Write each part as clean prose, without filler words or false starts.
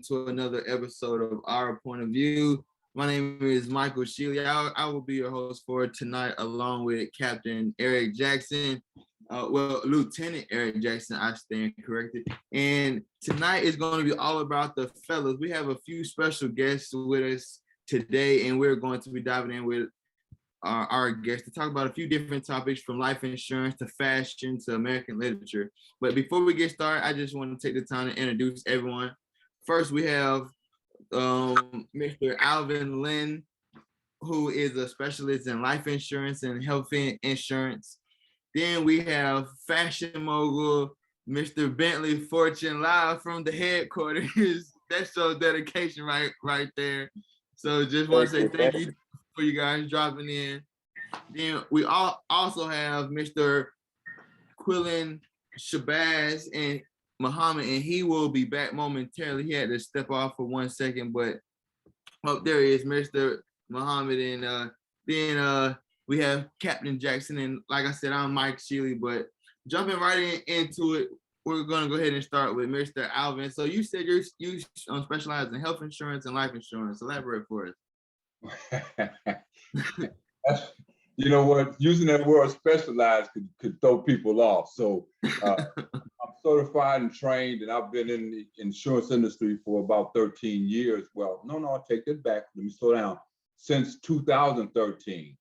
to another episode of Our Point of View. My name is Michael Sheely. I will be your host for tonight, along with Captain Eric Jackson. Lieutenant Eric Jackson, I stand corrected. And tonight is going to be all about the fellas. We have a few special guests with us today, and we're going to be diving in with our guests to talk about a few different topics, from life insurance to fashion to American literature. But before we get started, I just want to take the time to introduce everyone. First, we have Mr. Alvin Lynn, who is a specialist in life insurance and health insurance. Then we have fashion mogul, Mr. Bentley Fortune, live from the headquarters. That's shows dedication right there. So just want to say thank you for you guys dropping in. Then we also have Mr. Quillen Shabazz and Muhammad, and he will be back momentarily. He had to step off for 1 second, but there he is, Mr. Muhammad. And then we have Captain Jackson, and like I said, I'm Mike Sheely. But jumping right into it, we're gonna go ahead and start with Mr. Alvin. So you said you specialize in health insurance and life insurance. Elaborate for us. You know what? Using that word "specialized" could throw people off. So I'm certified and trained, and I've been in the insurance industry for about 13 years. Well, no, I'll take that back. Let me slow down. Since 2013.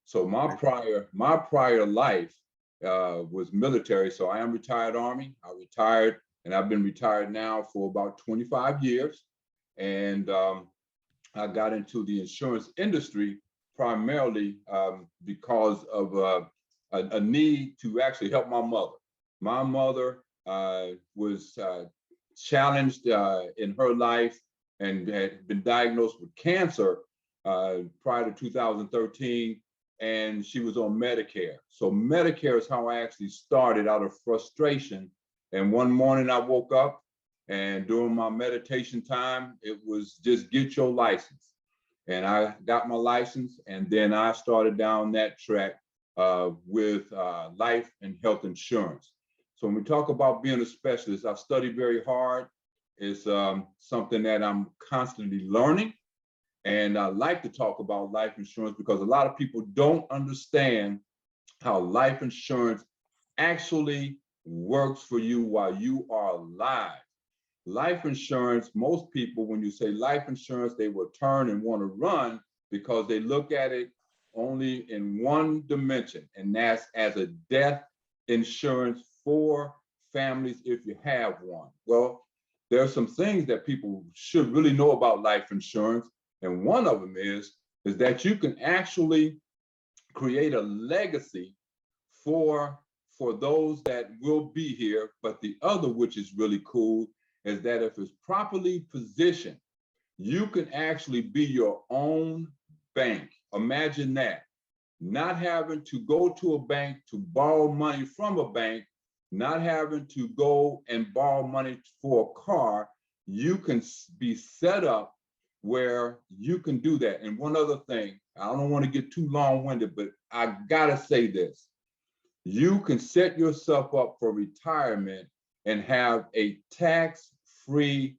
So my prior life was military. So I am retired Army. I retired, and I've been retired now for about 25 years. And I got into the insurance industry primarily because of a need to actually help my mother. My mother was challenged in her life and had been diagnosed with cancer prior to 2013, and she was on Medicare. So Medicare is how I actually started, out of frustration. And one morning I woke up, and during my meditation time, it was just get your license. And I got my license, and then I started down that track with life and health insurance. So when we talk about being a specialist, I've studied very hard. It's something that I'm constantly learning. And I like to talk about life insurance because a lot of people don't understand how life insurance actually works for you while you are alive. Life insurance, most people, when you say life insurance, they will turn and want to run because they look at it only in one dimension, and that's as a death insurance for families if you have one. Well, there are some things that people should really know about life insurance, and one of them is that you can actually create a legacy for those that will be here. But the other, which is really cool, is that if it's properly positioned, you can actually be your own bank. Imagine that. Not having to go to a bank to borrow money from a bank, not having to go and borrow money for a car. You can be set up where you can do that. And one other thing, I don't want to get too long-winded, but I gotta say this. You can set yourself up for retirement and have a tax-free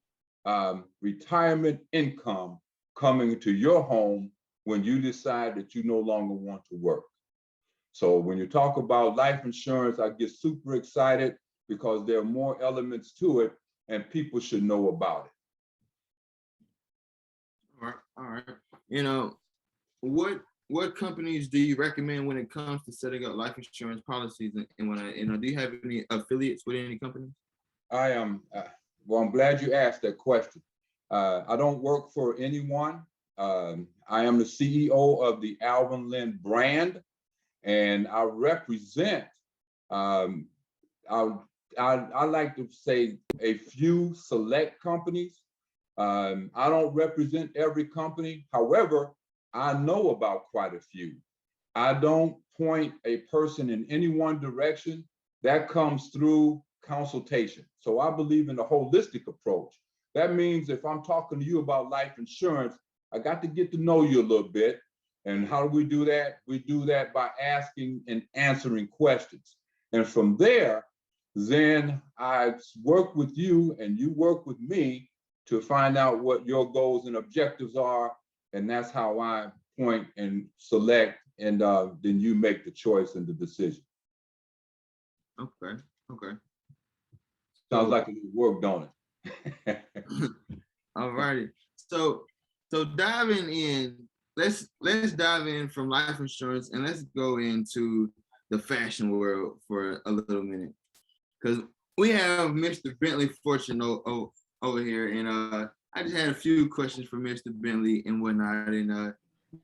retirement income coming to your home when you decide that you no longer want to work. So when you talk about life insurance, I get super excited because there are more elements to it and people should know about it. All right. You know, what companies do you recommend when it comes to setting up life insurance policies? And when do you have any affiliates with any companies? I am. Well, I'm glad you asked that question. I don't work for anyone. I am the CEO of the Alvin Lynn brand, and I represent. I like to say a few select companies. I don't represent every company. However, I know about quite a few. I don't point a person in any one direction. That comes through consultation. So I believe in a holistic approach. That means if I'm talking to you about life insurance, I got to get to know you a little bit. And how do we do that? We do that by asking and answering questions. And from there, then I work with you and you work with me to find out what your goals and objectives are. And that's how I point and select, and then you make the choice and the decision. Okay. Sounds like a little work, don't it? All righty. So diving in, let's dive in from life insurance and let's go into the fashion world for a little minute, because we have Mr. Bentley Fortune over here, and I just had a few questions for Mr. Bentley and whatnot, and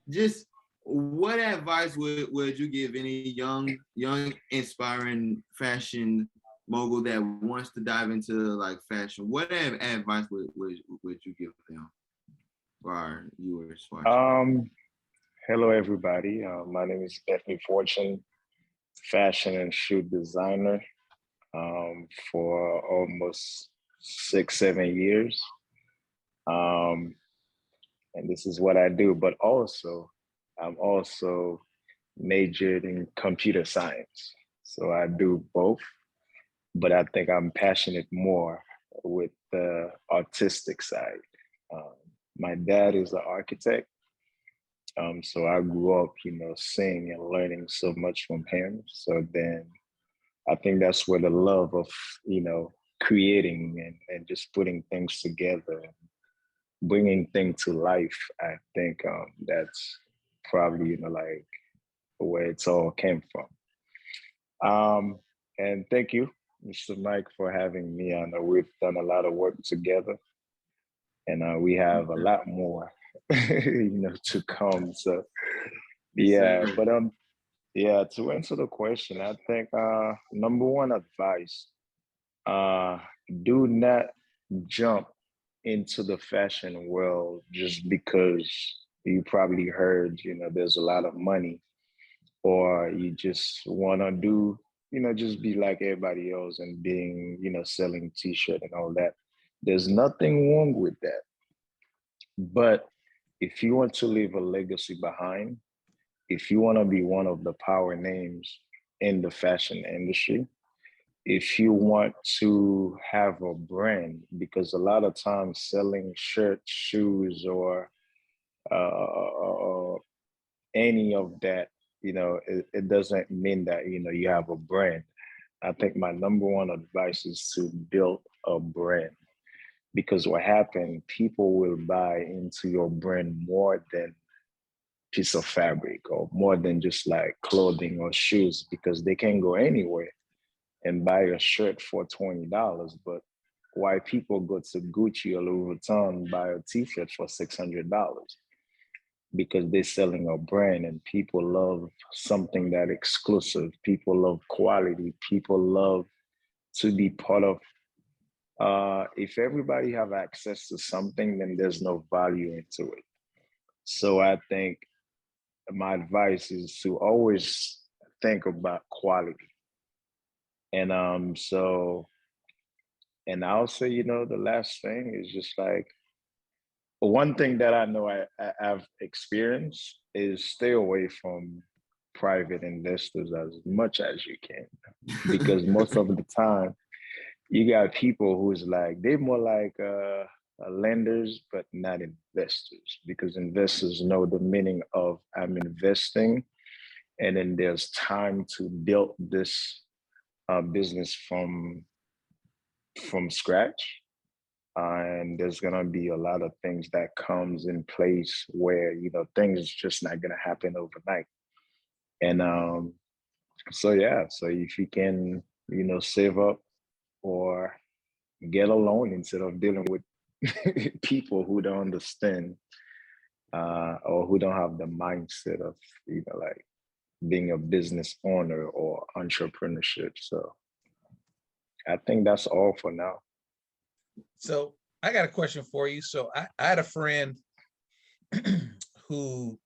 just what advice would you give any young inspiring fashion mogul that wants to dive into like fashion? What advice would you give them for our viewers watching? Hello everybody. My name is Bentley Fortune, fashion and shoe designer for almost 6-7 years. And this is what I do, but also I'm also majored in computer science. So I do both, but I think I'm passionate more with the artistic side. My dad is an architect. So I grew up, seeing and learning so much from him. So then I think that's where the love of, creating and just putting things together, bringing things to life, I think that's probably, like where it's all came from. And thank you, Mr. Mike, for having me. I know we've done a lot of work together, and we have a lot more, to come. So yeah, but yeah, to answer the question, I think number one advice, do not jump into the fashion world just because you probably heard, there's a lot of money, or you just want to do, just be like everybody else and being, selling t-shirt and all that. There's nothing wrong with that. But if you want to leave a legacy behind, if you want to be one of the power names in the fashion industry, if you want to have a brand, because a lot of times selling shirts, shoes, or any of that, it doesn't mean that, you have a brand. I think my number one advice is to build a brand, because what happened, people will buy into your brand more than piece of fabric or more than just like clothing or shoes, because they can go anywhere and buy a shirt for $20, but why people go to Gucci or Louis Vuitton buy a t-shirt for $600? Because they're selling a brand, and people love something that exclusive. People love quality. People love to be part of. If everybody have access to something, then there's no value into it. So I think my advice is to always think about quality. And and I'll say, the last thing is just like, one thing that I know I've experienced is stay away from private investors as much as you can, because most of the time you got people who's like, they're more like lenders, but not investors, because investors know the meaning of I'm investing, and then there's time to build this business from scratch. And there's gonna be a lot of things that comes in place where things just not gonna happen overnight. And so yeah, so if you can save up or get a loan instead of dealing with people who don't understand or who don't have the mindset of like being a business owner or entrepreneurship. So I think that's all for now. So I got a question for you. So I had a friend who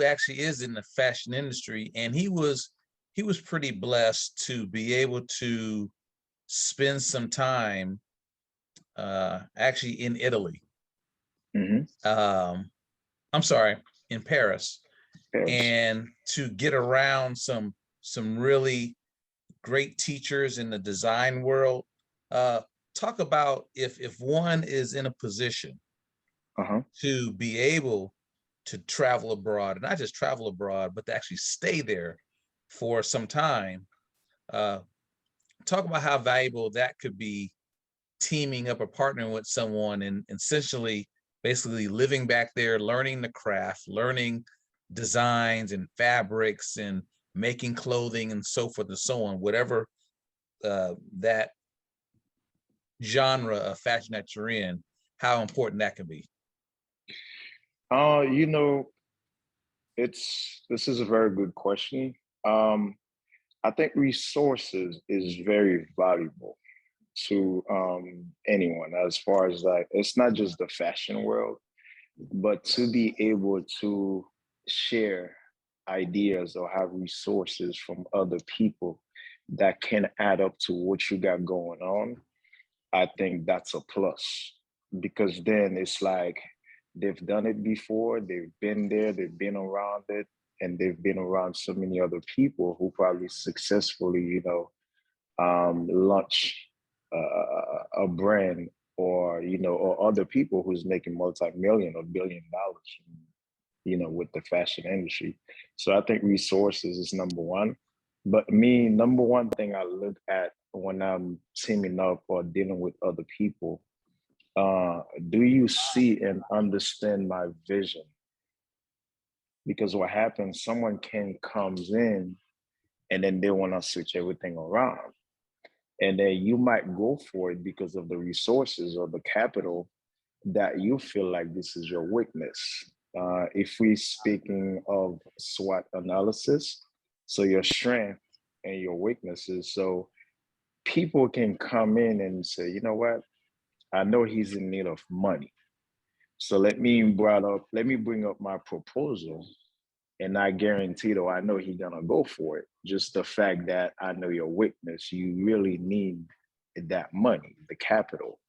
actually is in the fashion industry, and he was pretty blessed to be able to spend some time actually in Italy. Mm-hmm. I'm sorry, in Paris, Yes. and to get around some really great teachers in the design world. talk about if one is in a position to be able to travel abroad, and not just travel abroad, but to actually stay there for some time. Talk about how valuable that could be, teaming up or partnering with someone and essentially basically living back there, learning the craft, learning designs and fabrics and making clothing and so forth and so on, whatever that genre of fashion that you're in, how important that can be. You know, this is a very good question. I think resources is very valuable to anyone, as far as like, it's not just the fashion world, but to be able to share ideas or have resources from other people that can add up to what you got going on. I think that's a plus, because then it's like they've done it before, they've been there, they've been around it, and they've been around so many other people who probably successfully, launch a brand, or or other people who's making multi-million or billion dollars, with the fashion industry. So I think resources is number one. But me, number one thing I look at when I'm teaming up or dealing with other people, do you see and understand my vision? Because what happens, someone comes in and then they want to switch everything around. And then you might go for it because of the resources or the capital that you feel like this is your weakness. If we're speaking of SWOT analysis, so your strength and your weaknesses, so people can come in and say, you know what, I know he's in need of money. So let me bring up my proposal, and I guarantee, though, I know he's gonna go for it. Just the fact that I know your weakness, you really need that money, the capital.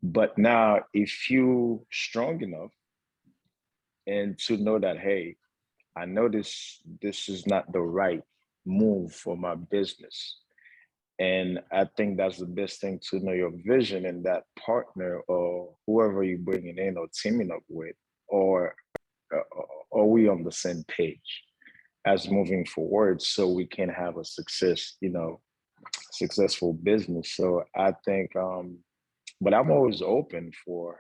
But now, if you strong enough and to know that, hey, I know this is not the right move for my business. And I think that's the best thing, to know your vision, and that partner or whoever you're bringing in or teaming up with, or are we on the same page as moving forward, so we can have a successful business. So I think, but I'm always open for,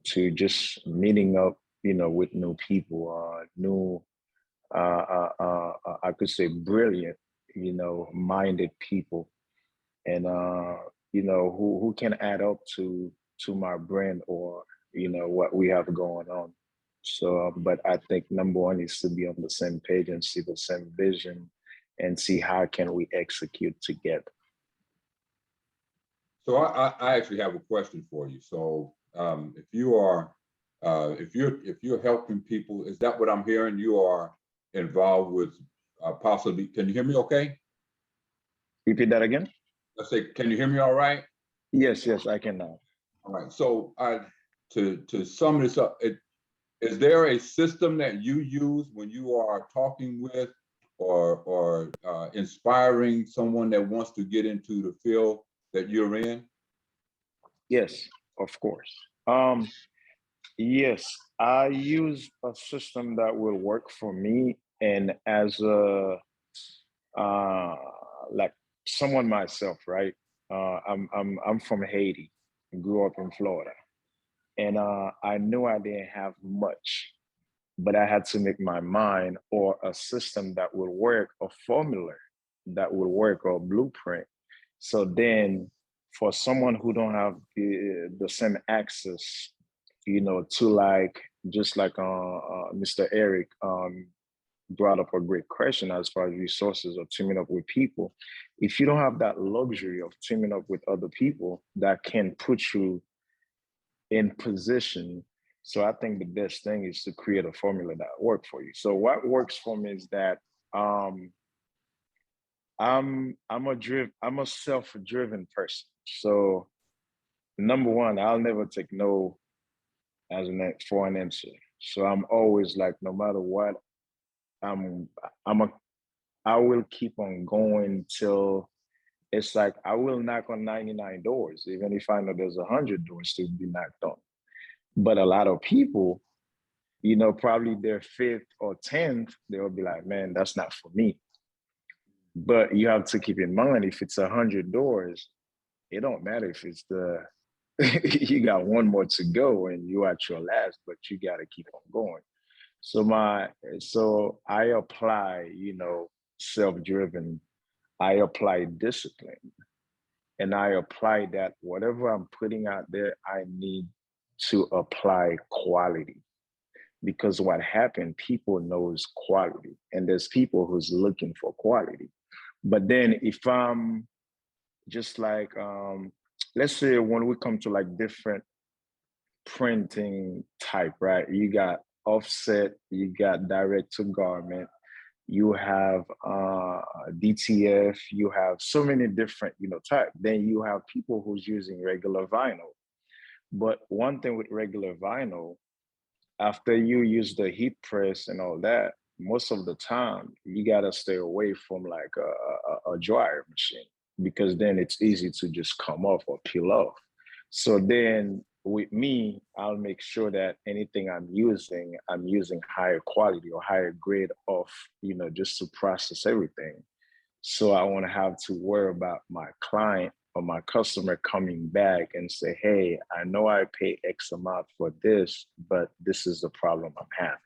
to just meeting up, with new people, I could say brilliant, minded people, and who can add up to my brand, or what we have going on. So, but I think number one is to be on the same page and see the same vision, and see how can we execute together. So I actually have a question for you. So if you are if you're helping people, is that what I'm hearing? You are involved with possibly. Can you hear me? Okay. Repeat that again. Let's say, can you hear me all right? Yes, I can now. All right. So to sum this up, is there a system that you use when you are talking with or inspiring someone that wants to get into the field that you're in? Yes, of course. Yes, I use a system that will work for me, and as a uh, like someone myself, right? I'm from Haiti, grew up in Florida, and I knew I didn't have much, but I had to make my mind, or a system that will work, a formula that will work, or a blueprint. So then, for someone who don't have the same access, to like, just like Mr. Eric brought up a great question as far as resources or teaming up with people. If you don't have that luxury of teaming up with other people that can put you in position, so I think the best thing is to create a formula that works for you. So what works for me is that I'm a self-driven person. So number one, I'll never take no as for an answer. So I'm always like, no matter what, I'm a I will keep on going till it's like I will knock on 99 doors, even if I know there's 100 doors to be knocked on. But a lot of people, you know, probably their fifth or 10th, they'll be like, man, that's not for me. But you have to keep in mind, if it's 100 doors, it don't matter if it's the, you got one more to go and you at your last, but you got to keep on going. So I apply, you know, self-driven, I apply discipline, and I apply that whatever I'm putting out there, I need to apply quality. Because what happened, people knows quality, and there's people who's looking for quality. But then if I'm just like, let's say when we come to like different printing type, right? You got offset, you got direct to garment, you have DTF, you have so many different, you know, type. Then you have people who's using regular vinyl. But one thing with regular vinyl, after you use the heat press and all that, most of the time you gotta stay away from like a dryer machine, because then it's easy to just come off or peel off. So then with me, I'll make sure that anything I'm using higher quality or higher grade of, you know, just to process everything. So I won't have to worry about my client or my customer coming back and say, hey, I know I pay X amount for this, but this is the problem I'm having.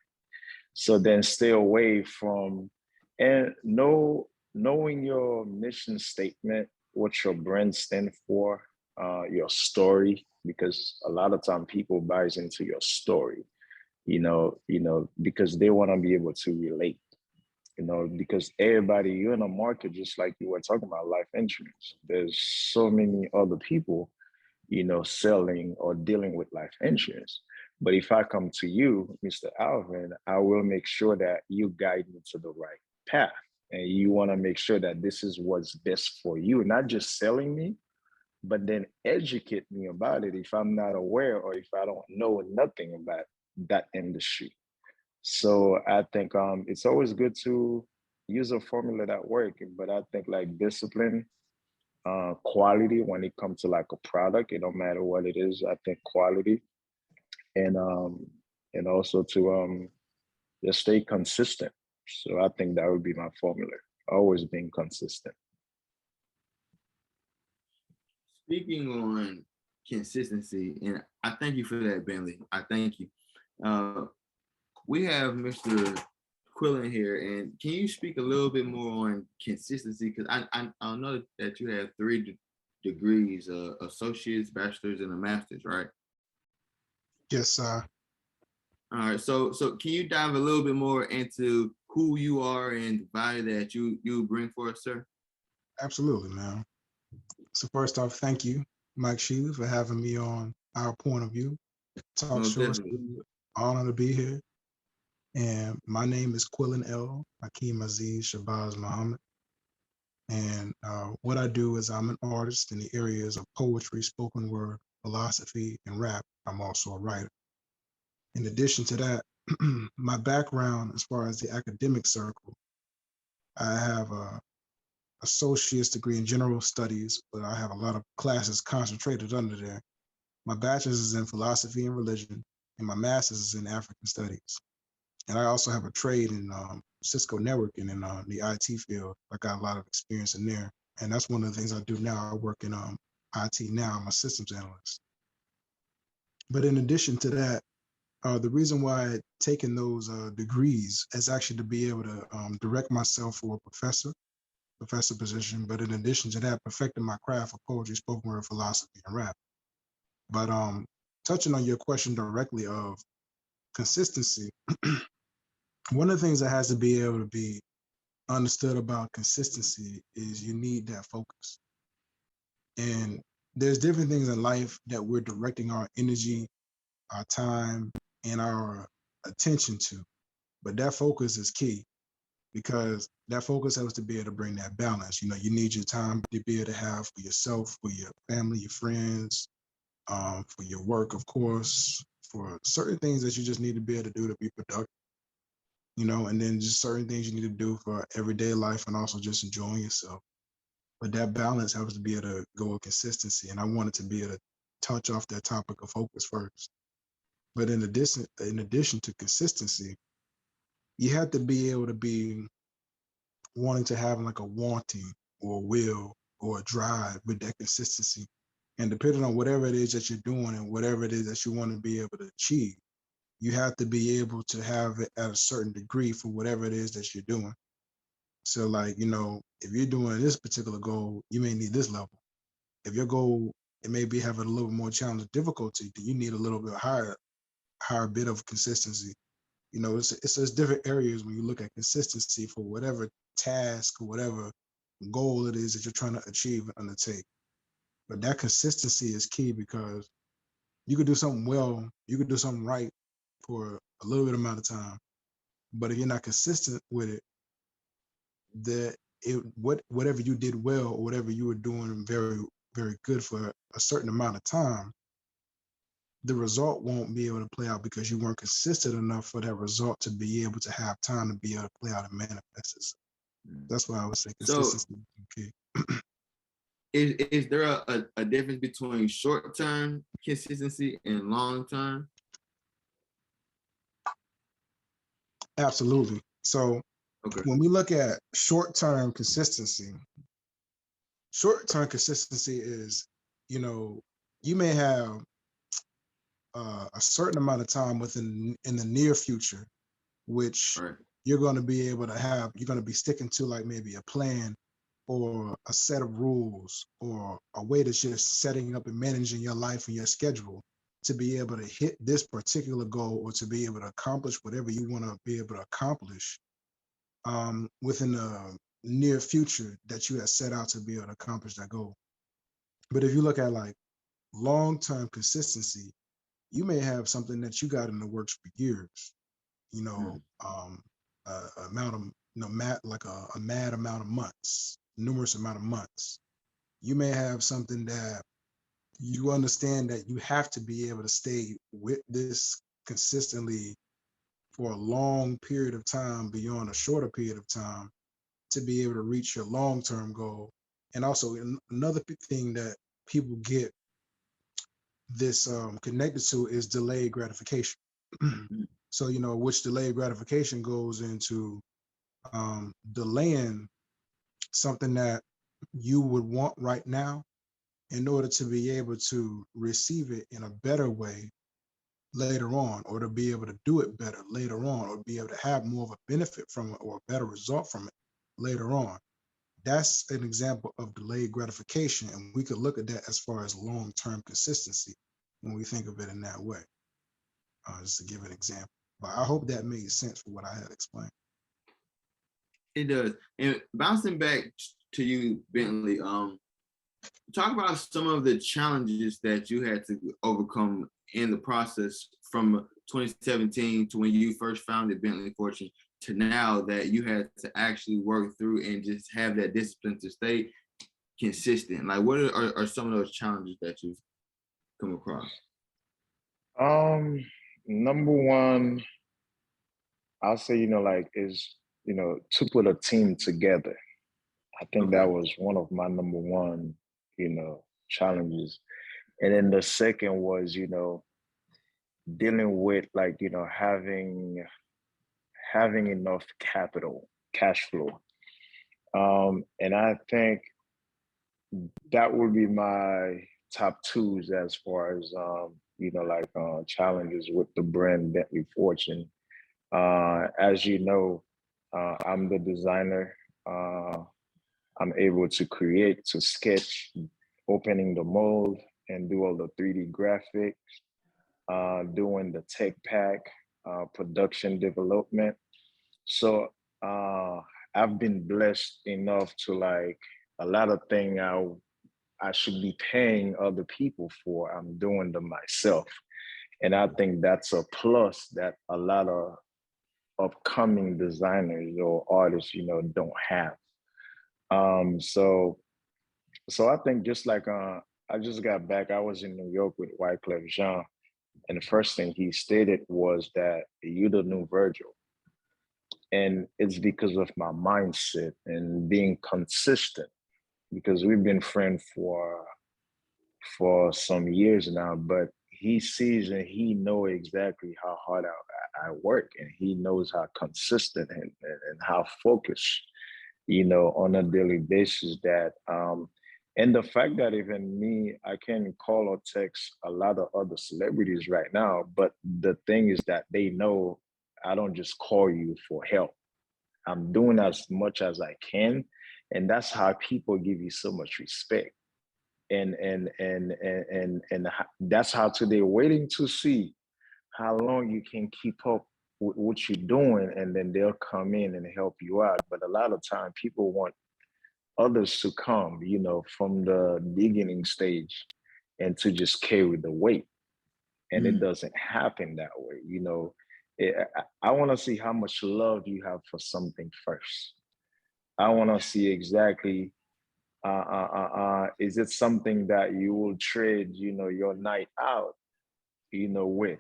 So then stay away from, and knowing your mission statement, what your brand stand for, your story, because a lot of time people buys into your story, because they want to be able to relate, because everybody, you're in a market, just like you were talking about life insurance. There's so many other people, selling or dealing with life insurance. But if I come to you, Mr. Alvin, I will make sure that you guide me to the right path. And you want to make sure that this is what's best for you, not just selling me, but then educate me about it if I'm not aware or if I don't know nothing about that industry. So I think it's always good to use a formula that works, but I think like discipline, quality when it comes to like a product, it don't matter what it is. I think quality and also to just stay consistent. So I think that would be my formula. Always being consistent. Speaking on consistency, and I thank you for that, Bentley. I thank you. We have Mr. Quillen here, and can you speak a little bit more on consistency? Because I know that you have 3 degrees, associates, bachelor's, and a master's, right? Yes, sir. All right. So can you dive a little bit more into who you are and the value that you bring for us, sir? Absolutely, man. So first off, thank you, Mike Sheila, for having me on Our Point of View. Talk show. Honor to be here. And my name is Quillen L. Hakeem Aziz Shabazz Muhammad. And what I do is I'm an artist in the areas of poetry, spoken word, philosophy, and rap. I'm also a writer. In addition to that, my background as far as the academic circle, I have a associate's degree in general studies, but I have a lot of classes concentrated under there. My bachelor's is in philosophy and religion, and my master's is in African studies. And I also have a trade in Cisco networking in the IT field. I got a lot of experience in there. And that's one of the things I do now. I work in IT now. I'm a systems analyst. But in addition to that, the reason why I've taken those degrees is actually to be able to direct myself for a professor position. But in addition to that, perfecting my craft of poetry, spoken word, philosophy, and rap. But touching on your question directly of consistency, one of the things that has to be able to be understood about consistency is you need that focus. And there's different things in life that we're directing our energy, our time, and our attention to. But that focus is key because that focus helps to be able to bring that balance. You need your time to be able to have for yourself, for your family, your friends, for your work, of course, for certain things that you just need to be able to do to be productive. And then just certain things you need to do for everyday life and also just enjoying yourself. but that balance has to be able to go with consistency. And I wanted to be able to touch off that topic of focus first. But in addition to consistency, you have to be able to be wanting to have like a wanting or a will or a drive with that consistency. And depending on whatever it is that you're doing and whatever it is that you want to be able to achieve, you have to be able to have it at a certain degree for whatever it is that you're doing. So like, if you're doing this particular goal, you may need this level. If your goal, it may be having a little more challenge and difficulty, then you need a little bit higher bit of consistency. It's different areas when you look at consistency for whatever task or whatever goal it is that you're trying to achieve and undertake. But that consistency is key, because you could do something well, you could do something right for a little bit amount of time. But if you're not consistent with it, whatever you did well or whatever you were doing very, very good for a certain amount of time, the result won't be able to play out because you weren't consistent enough for that result to be able to have time to be able to play out and manifest itself. That's why I would say consistency is key. Is there a difference between short-term consistency and long-term? Absolutely. So when we look at short-term consistency is, you may have a certain amount of time in the near future, which you're going to be able to have, you're going to be sticking to like maybe a plan or a set of rules or a way that you're setting up and managing your life and your schedule to be able to hit this particular goal or to be able to accomplish whatever you want to be able to accomplish within the near future that you have set out to be able to accomplish that goal. But if you look at like long-term consistency, you may have something that you got in the works for years, amount of, a mad amount of months, numerous amount of months. You may have something that you understand that you have to be able to stay with this consistently for a long period of time beyond a shorter period of time to be able to reach your long-term goal. And also another thing that people get this connected to is delayed gratification. So, which delayed gratification goes into delaying something that you would want right now in order to be able to receive it in a better way later on, or to be able to do it better later on, or be able to have more of a benefit from it or a better result from it later on. That's an example of delayed gratification. And we could look at that as far as long-term consistency when we think of it in that way, just to give an example. But I hope that made sense for what I had explained. It does. And bouncing back to you, Bentley, talk about some of the challenges that you had to overcome in the process from 2017 to when you first founded Bentley Fortune to now, that you had to actually work through and just have that discipline to stay consistent. Like, what are some of those challenges that you've come across? Number one, I'll say, is, to put a team together. I think that was one of my number one, challenges. And then the second was, dealing with like, having enough cash flow. And I think that would be my top twos as far as, challenges with the brand Bentley Fortune. As you know, I'm the designer. I'm able to create, to sketch, opening the mold and do all the 3D graphics, doing the tech pack, production development. So I've been blessed enough to like a lot of things I should be paying other people for, I'm doing them myself. And I think that's a plus that a lot of upcoming designers or artists, don't have. So I think just like I just got back, I was in New York with Wyclef Jean, and the first thing he stated was that you're the new Virgil. And it's because of my mindset and being consistent because we've been friends for some years now, but he sees and he knows exactly how hard I work, and he knows how consistent and how focused, on a daily basis that, and the fact that even me, I can call or text a lot of other celebrities right now, but the thing is that they know I don't just call you for help. I'm doing as much as I can, and that's how people give you so much respect. And that's how today waiting to see how long you can keep up with what you're doing, and then they'll come in and help you out. But a lot of time people want others to come, from the beginning stage and to just carry the weight. And it doesn't happen that way. I want to see how much love you have for something first. I want to see exactly, is it something that you will trade, your night out, with,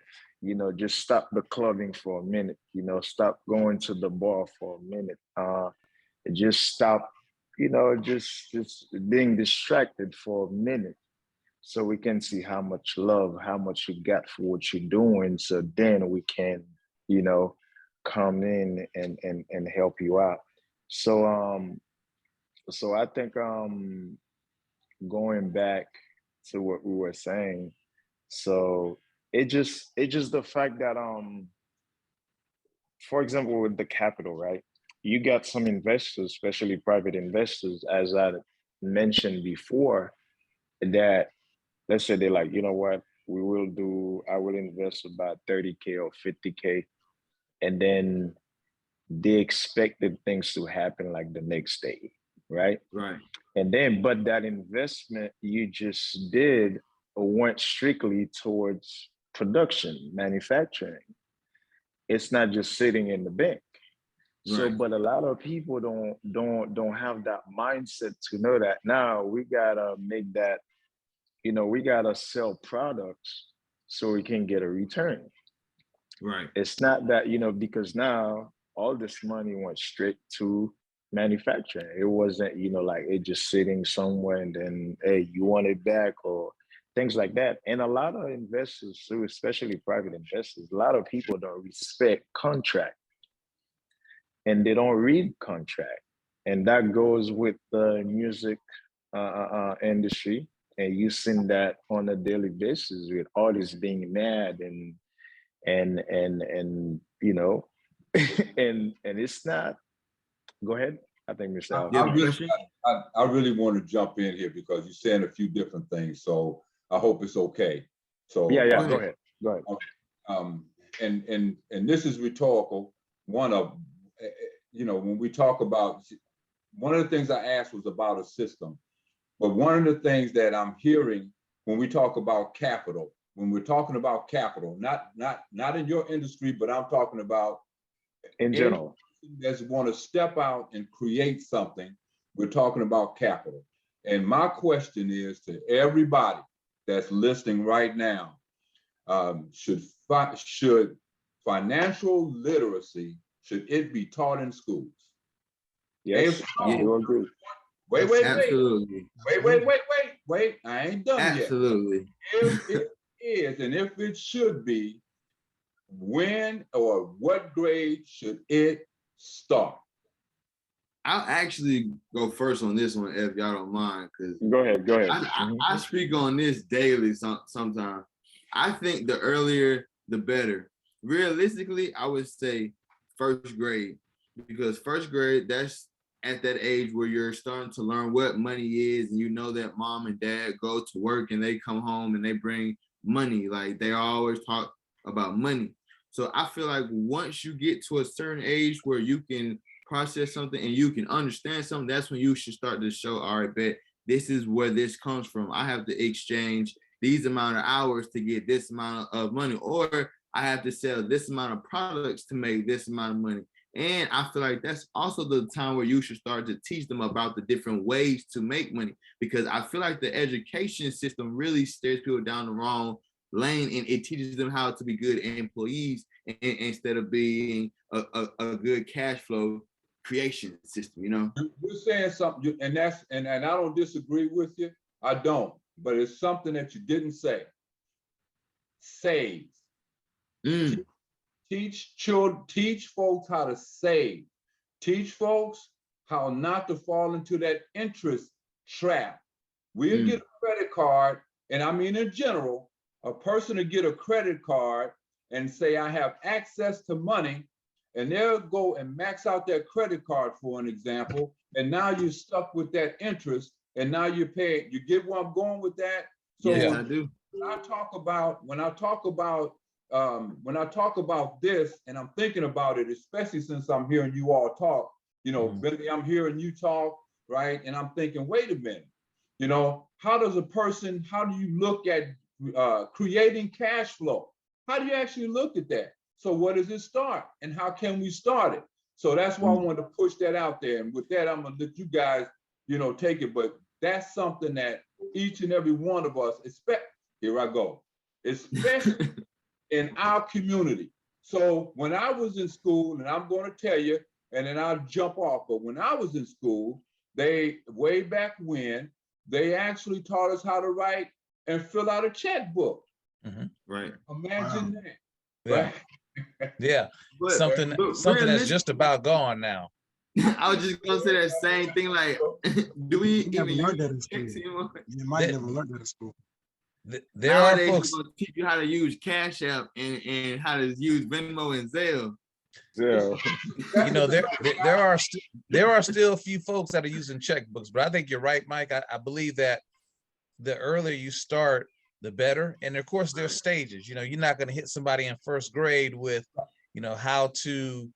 just stop the clubbing for a minute, stop going to the bar for a minute, just stop, just being distracted for a minute, so we can see how much love, how much you got for what you're doing. So then we can, come in and help you out. So I think, going back to what we were saying, so it just the fact that, for example, with the capital, right? You got some investors, especially private investors, as I mentioned before, that, let's say they're like, you know what, I will invest about 30K or 50K. And then they expected things to happen like the next day, right? Right. And then, but that investment you just did went strictly towards production, manufacturing. It's not just sitting in the bank. So, Right. but a lot of people don't have that mindset to know that now we gotta make that, we gotta sell products so we can get a return. Right. It's not that, because now all this money went straight to manufacturing. It wasn't, like it just sitting somewhere and then, hey, you want it back or things like that. And a lot of investors too, especially private investors, a lot of people don't respect contract and they don't read contract. And that goes with the music industry. And you see that on a daily basis with artists being mad and and it's not. Go ahead. I think Mr. I, Alfred. You I have a really, question? I really want to jump in here because you're saying a few different things. So I hope it's okay. So Yeah. Go Go ahead. um, and this is rhetorical. One of, when we talk about, one of the things I asked was about a system, but one of the things that I'm hearing when we talk about capital, when we're talking about capital, not in your industry, but I'm talking about In general, that want to step out and create something, we're talking about capital. And my question is to everybody that's listening right now, should financial literacy, should it be taught in schools? yes, If I so, do agree. Absolutely. wait, I ain't done yet. Absolutely. If it is, and if it should be, when or what grade should it start? I'll actually go first on this one if y'all don't mind, because Go ahead. I speak on this daily sometimes. I think the earlier, the better. Realistically, I would say first grade, because first grade, that's at that age where you're starting to learn what money is, and you know that mom and dad go to work and they come home and they bring money. Like they always talk about money. So I feel like once you get to a certain age where you can process something and you can understand something, that's when you should start to show, all right, bet this is where this comes from. I have to exchange these amount of hours to get this amount of money, or I have to sell this amount of products to make this amount of money. And I feel like that's also the time where you should start to teach them about the different ways to make money, because I feel like the education system really stares people down the wrong lane, and it teaches them how to be good employees instead of being a good cash flow creation system, you know? You're saying something, and I don't disagree with you. I don't, but it's something that you didn't say. Save. Teach children, teach folks how to save. Teach folks how not to fall into that interest trap. We'll get a credit card, and I mean in general, a person to get a credit card and say, I have access to money, and they'll go and max out their credit card, for an example, and now you're stuck with that interest, and now you're paying. You get where I'm going with that? So yeah, I do. When I talk about this, and I'm thinking about it, especially since I'm hearing you all talk, you know, Billy, I'm hearing you talk, right? And I'm thinking, wait a minute, you know, how do you look at creating cash flow? How do you actually look at that? So where does it start, and how can we start it? So that's why I wanted to push that out there. And with that, I'm gonna let you guys, you know, take it. But that's something that each and every one of us expect. Here I go, especially in our community. So when I was in school, and I'm going to tell you, and then I'll jump off, but when I was in school, way back when, they actually taught us how to write and fill out a checkbook. Right. Imagine that. Yeah. Right? Yeah. But something that's just about gone now. I was just gonna say that same thing. Like, do we even learn that in use school? checks anymore? You might never learn that in school. There are Nowadays, folks gonna teach you how to use Cash App and how to use Venmo and Zelle. you know, there are still a few folks that are using checkbooks, but I think you're right, Mike. I believe that the earlier you start, the better. And of course, there's stages. You know, you're not going to hit somebody in first grade with, you know, how to,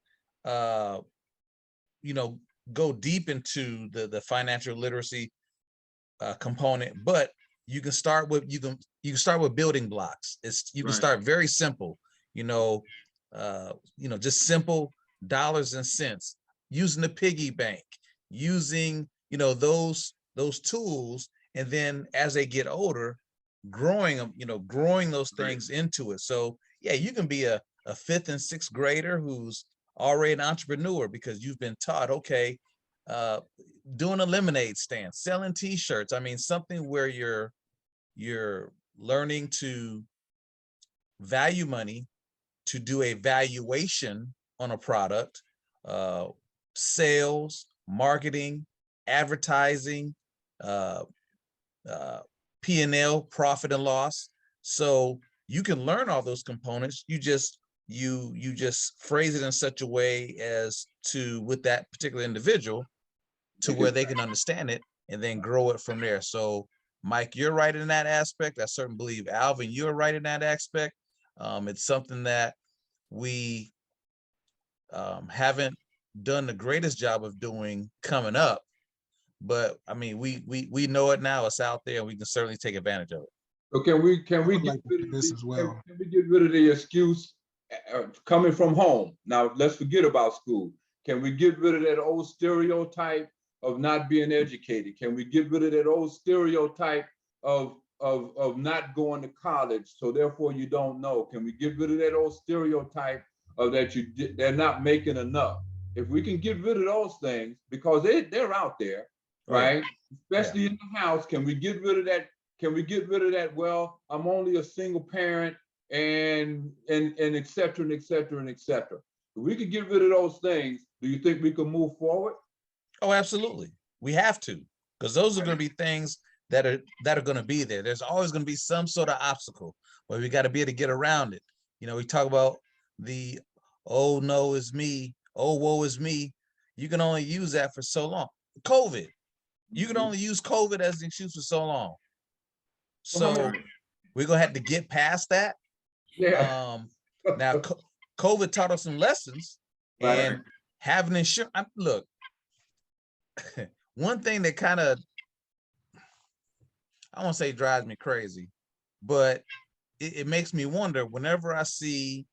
you know, go deep into the financial literacy component, but you can start with building blocks. You can start very simple. You know, just simple dollars and cents, using the piggy bank, using, you know, those tools, and then as they get older, growing them, you know, growing those things into it. So yeah, you can be a fifth and sixth grader who's already an entrepreneur because you've been taught, okay, doing a lemonade stand, selling t-shirts. I mean, something where you're learning to value money, to do a valuation on a product, sales, marketing, advertising, P&L, profit and loss. So you can learn all those components. You just phrase it in such a way as to, with that particular individual, to where they can understand it and then grow it from there. So Mike, you're right in that aspect. I certainly believe, Alvin, you're right in that aspect. It's something that we haven't done the greatest job of doing coming up, but I mean, we know it now. It's out there, and we can certainly take advantage of it. So can we get rid of this as well? Can we get rid of the excuse coming from home? Now let's forget about school. Can we get rid of that old stereotype of not being educated? Can we get rid of that old stereotype of not going to college, so therefore you don't know? Can we get rid of that old stereotype of that they're not making enough? If we can get rid of those things, because they're out there, right? Especially in the house, can we get rid of that? Can we get rid of that? Well, I'm only a single parent, and et cetera, and et cetera, and et cetera. If we could get rid of those things, do you think we can move forward? Oh, absolutely. We have to, because those are going to be things that are going to be there. There's always going to be some sort of obstacle, but we got to be able to get around it. You know, we talk about the, oh, no, it's me. Oh, woe is me. You can only use that for so long. COVID. You can only use COVID as an excuse for so long. So we're going to have to get past that. Yeah. Now, COVID taught us some lessons, and having insurance. Look, one thing that kind of, I won't say drives me crazy, but it makes me wonder whenever I see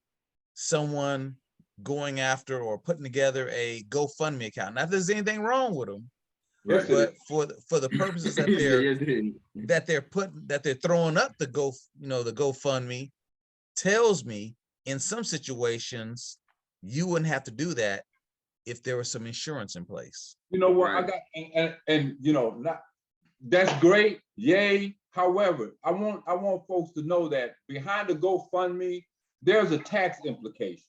someone going after or putting together a GoFundMe account. Not that there's anything wrong with them, but for the purposes that they're throwing up the GoFundMe, tells me in some situations you wouldn't have to do that if there was some insurance in place. You know what, Right. I got, and you know, not, that's great, yay. However, I want folks to know that behind the GoFundMe, there's a tax implication.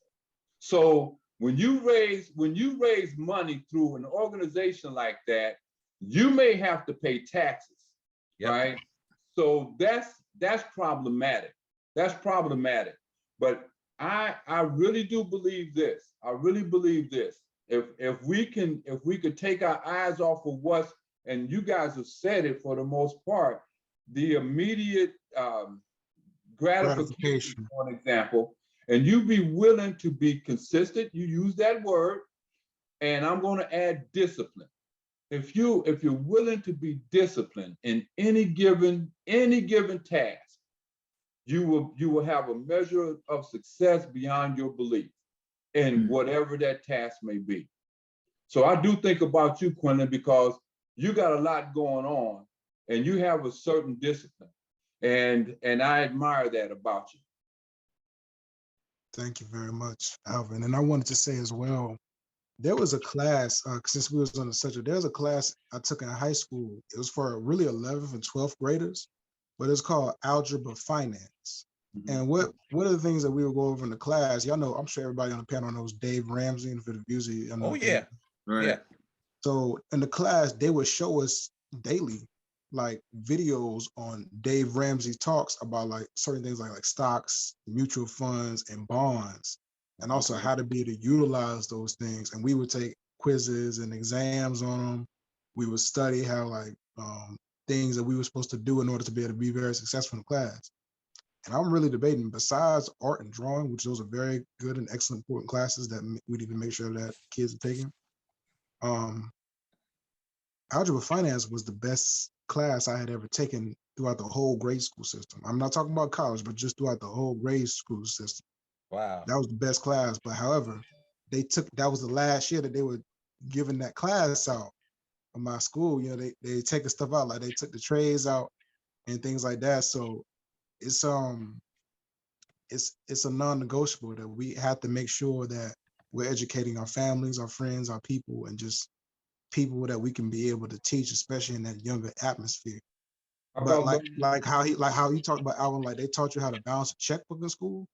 So when you raise money through an organization like that, you may have to pay taxes, Yep. right? So that's problematic. That's problematic. But I really do believe this. I really believe this. If we could take our eyes off of what's, and you guys have said it for the most part, the immediate gratification, for an example, and you be willing to be consistent, you use that word, and I'm going to add discipline. If you're willing to be disciplined in any given task, you will have a measure of success beyond your belief in whatever that task may be. So I do think about you, Quentin, because you got a lot going on and you have a certain discipline. And I admire that about you. Thank you very much, Alvin. And I wanted to say as well, there was a class, since we was on the subject, there's a class I took in high school. It was for really 11th and 12th graders, but it's called Algebra Finance. And what are the things that we would go over in the class? Y'all know, I'm sure everybody on the panel knows Dave Ramsey and for the music. Oh yeah. Right. Yeah. So in the class, they would show us daily like videos on Dave Ramsey talks about like certain things like stocks, mutual funds, and bonds, and also how to be able to utilize those things. And we would take quizzes and exams on them. We would study how like things that we were supposed to do in order to be able to be very successful in class. And I'm really debating, besides art and drawing, which those are very good and excellent important classes that we need to make sure that kids are taking. Algebra Finance was the best class I had ever taken throughout the whole grade school system. I'm not talking about college, but just throughout the whole grade school system. Wow. That was the best class. But however, that was the last year that they were giving that class out in my school. You know, they take the stuff out, like they took the trays out and things like that. So it's a non-negotiable that we have to make sure that we're educating our families, our friends, our people, and just people that we can be able to teach, especially in that younger atmosphere. But like how you talked about, Alvin, like they taught you how to balance a checkbook in school.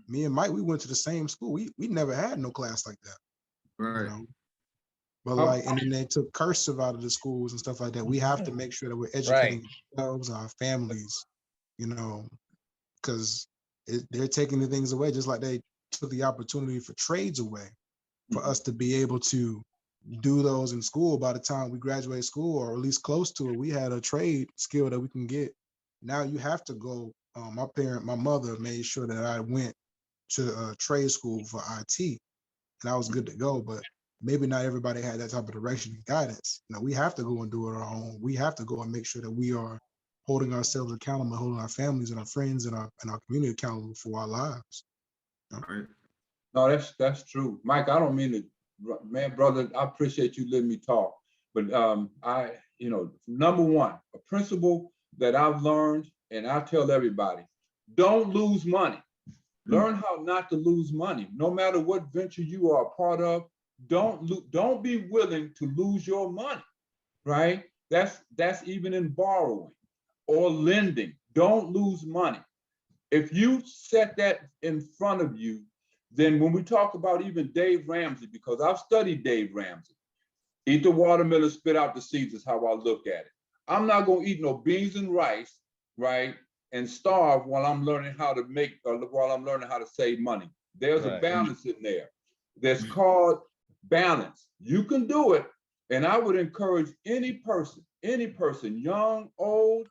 Me and Mike, we went to the same school. We never had no class like that. Right. You know? But like, and then they took cursive out of the schools and stuff like that. We have to make sure that we're educating ourselves, our families, you know, because they're taking the things away, just like they took the opportunity for trades away for us to be able to do those in school. By the time we graduate school, or at least close to it, we had a trade skill that we can get. Now you have to go. My mother made sure that I went to trade school for IT, and I was good to go. But maybe not everybody had that type of direction and guidance. You know, we have to go and do it our own. We have to go and make sure that we are holding ourselves accountable, holding our families and our friends and our community accountable for our lives. You know? Right. No, that's true, Mike. I don't mean to, man, brother. I appreciate you letting me talk, but number one, a principle that I've learned, and I tell everybody, don't lose money. Learn how not to lose money, no matter what venture you are a part of. Don't be willing to lose your money, right? That's even in borrowing or lending. Don't lose money. If you set that in front of you, then when we talk about even Dave Ramsey, because I've studied Dave Ramsey, eat the watermelon, spit out the seeds is how I look at it. I'm not gonna eat no beans and rice, right, and starve while I'm learning how to save money. There's a balance in there. That's called balance. You can do it, and I would encourage any person, young, old,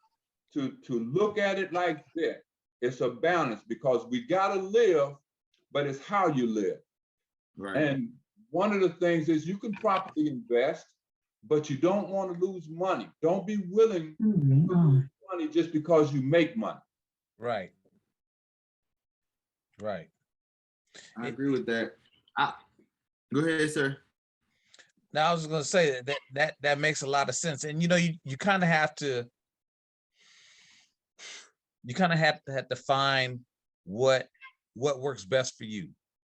to look at it like that. It's a balance, because we gotta live, but it's how you live. Right. And one of the things is you can properly invest, but you don't want to lose money. Don't be willing to lose money just because you make money. Right. Right. I agree with that. Go ahead, sir. Now I was going to say that makes a lot of sense, and you kind of have to find what works best for you.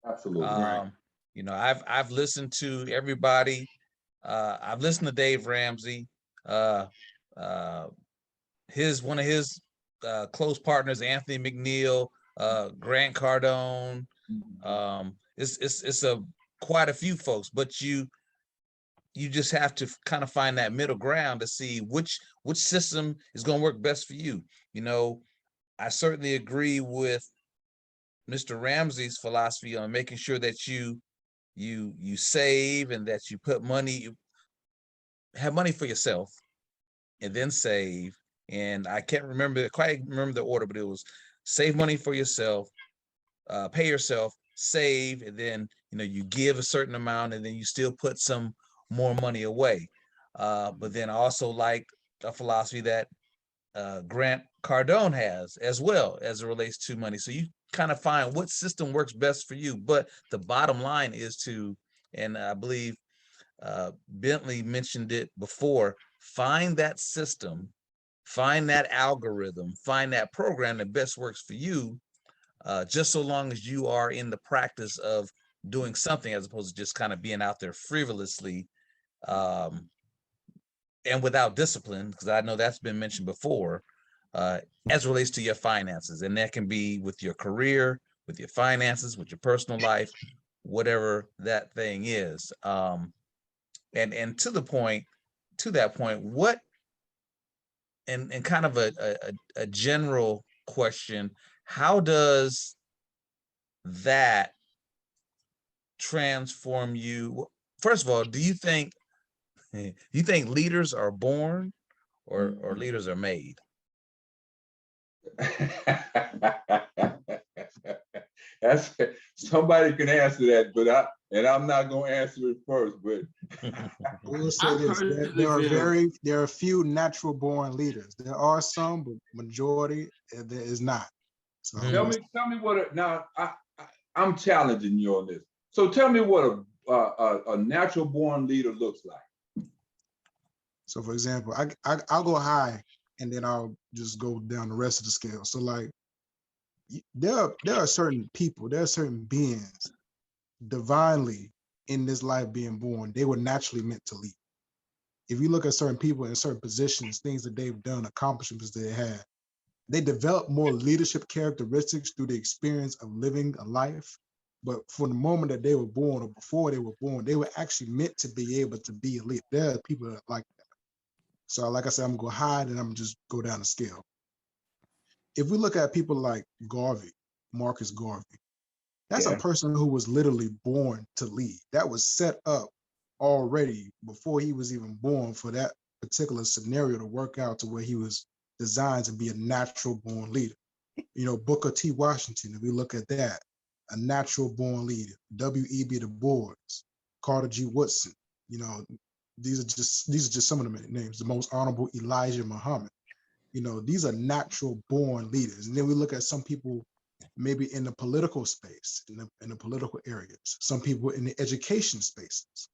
Absolutely. Right. You know, I've listened to everybody. I've listened to Dave Ramsey. One of his close partners, Anthony McNeil, Grant Cardone. It's a quite a few folks, but you just have to kind of find that middle ground to see which system is going to work best for you. You know, I certainly agree with Mr. Ramsey's philosophy on making sure that you save and that you put money, have money for yourself, and then save. And I can't quite remember the order, but it was save money for yourself, pay yourself, save, and then you give a certain amount, and then you still put some more money away. But then I also like a philosophy that Grant Cardone has as well as it relates to money. So you kind of find what system works best for you. But the bottom line is to, and I believe Bentley mentioned it before, find that system, find that algorithm, find that program that best works for you, just so long as you are in the practice of doing something as opposed to just kind of being out there frivolously and without discipline, because I know that's been mentioned before, as it relates to your finances. And that can be with your career, with your finances, with your personal life, whatever that thing is. And to that point, what, and kind of a general question, how does that transform you? First of all, do you think leaders are born or leaders are made? That's, somebody can answer that, but I'm not gonna answer it first. But I will say this: there are few natural born leaders. There are some, but majority there is not. So tell me what. Now I'm challenging you on this. So tell me what a natural born leader looks like. So for example, I'll go high and then I'll just go down the rest of the scale. So like there are certain people, there are certain beings divinely in this life being born, they were naturally meant to lead. If you look at certain people in certain positions, things that they've done, accomplishments they had, they develop more leadership characteristics through the experience of living a life. But from the moment that they were born or before they were born, they were actually meant to be able to be a leader. There are people that are like that. So like I said, I'm gonna go high and I'm just go down the scale. If we look at people like Garvey, Marcus Garvey, that's a person who was literally born to lead. That was set up already before he was even born for that particular scenario to work out to where he was designed to be a natural born leader. Booker T. Washington, if we look at that, a natural born leader. W.E.B. Du Bois, Carter G. Woodson, these are just some of the names. The Most Honorable Elijah Muhammad. These are natural born leaders. And then we look at some people maybe in the political space, in the political areas, some people in the education spaces.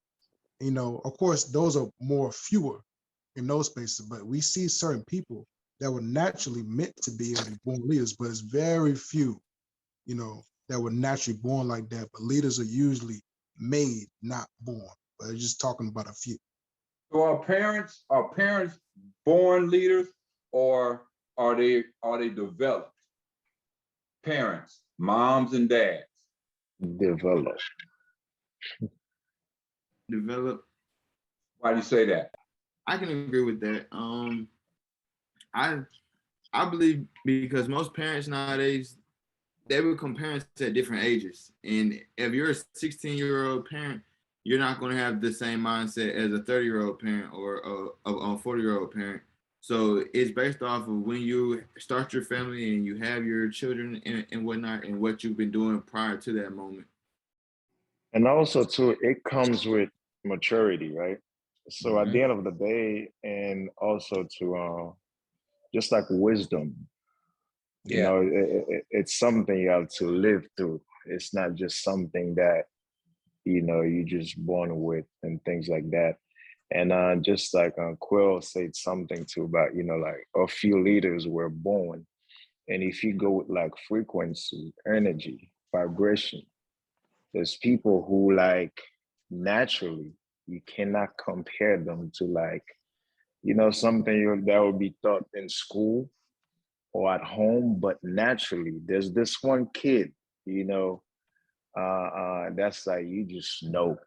Of course, those are fewer in those spaces, but we see certain people that were naturally meant to be able to be born leaders, but it's very few, that were naturally born like that. But leaders are usually made, not born. But I'm just talking about a few. So are parents born leaders, or are they developed? Parents, moms and dads. Developed. Why do you say that? I can agree with that. I believe because most parents nowadays, they become parents at different ages. And if you're a 16-year-old parent, you're not going to have the same mindset as a 30-year-old parent or a 40-year-old parent. So it's based off of when you start your family and you have your children and whatnot, and what you've been doing prior to that moment. And also too, it comes with maturity, right? So at the end of the day, and also to just like wisdom, it's something you have to live through. It's not just something that you just born with and things like that. And just like Quill said something too about like a few leaders were born, and if you go with like frequency, energy, vibration, there's people who like naturally you cannot compare them to like, you know, something that would be taught in school or at home, but naturally there's this one kid, you know, that's like you just know,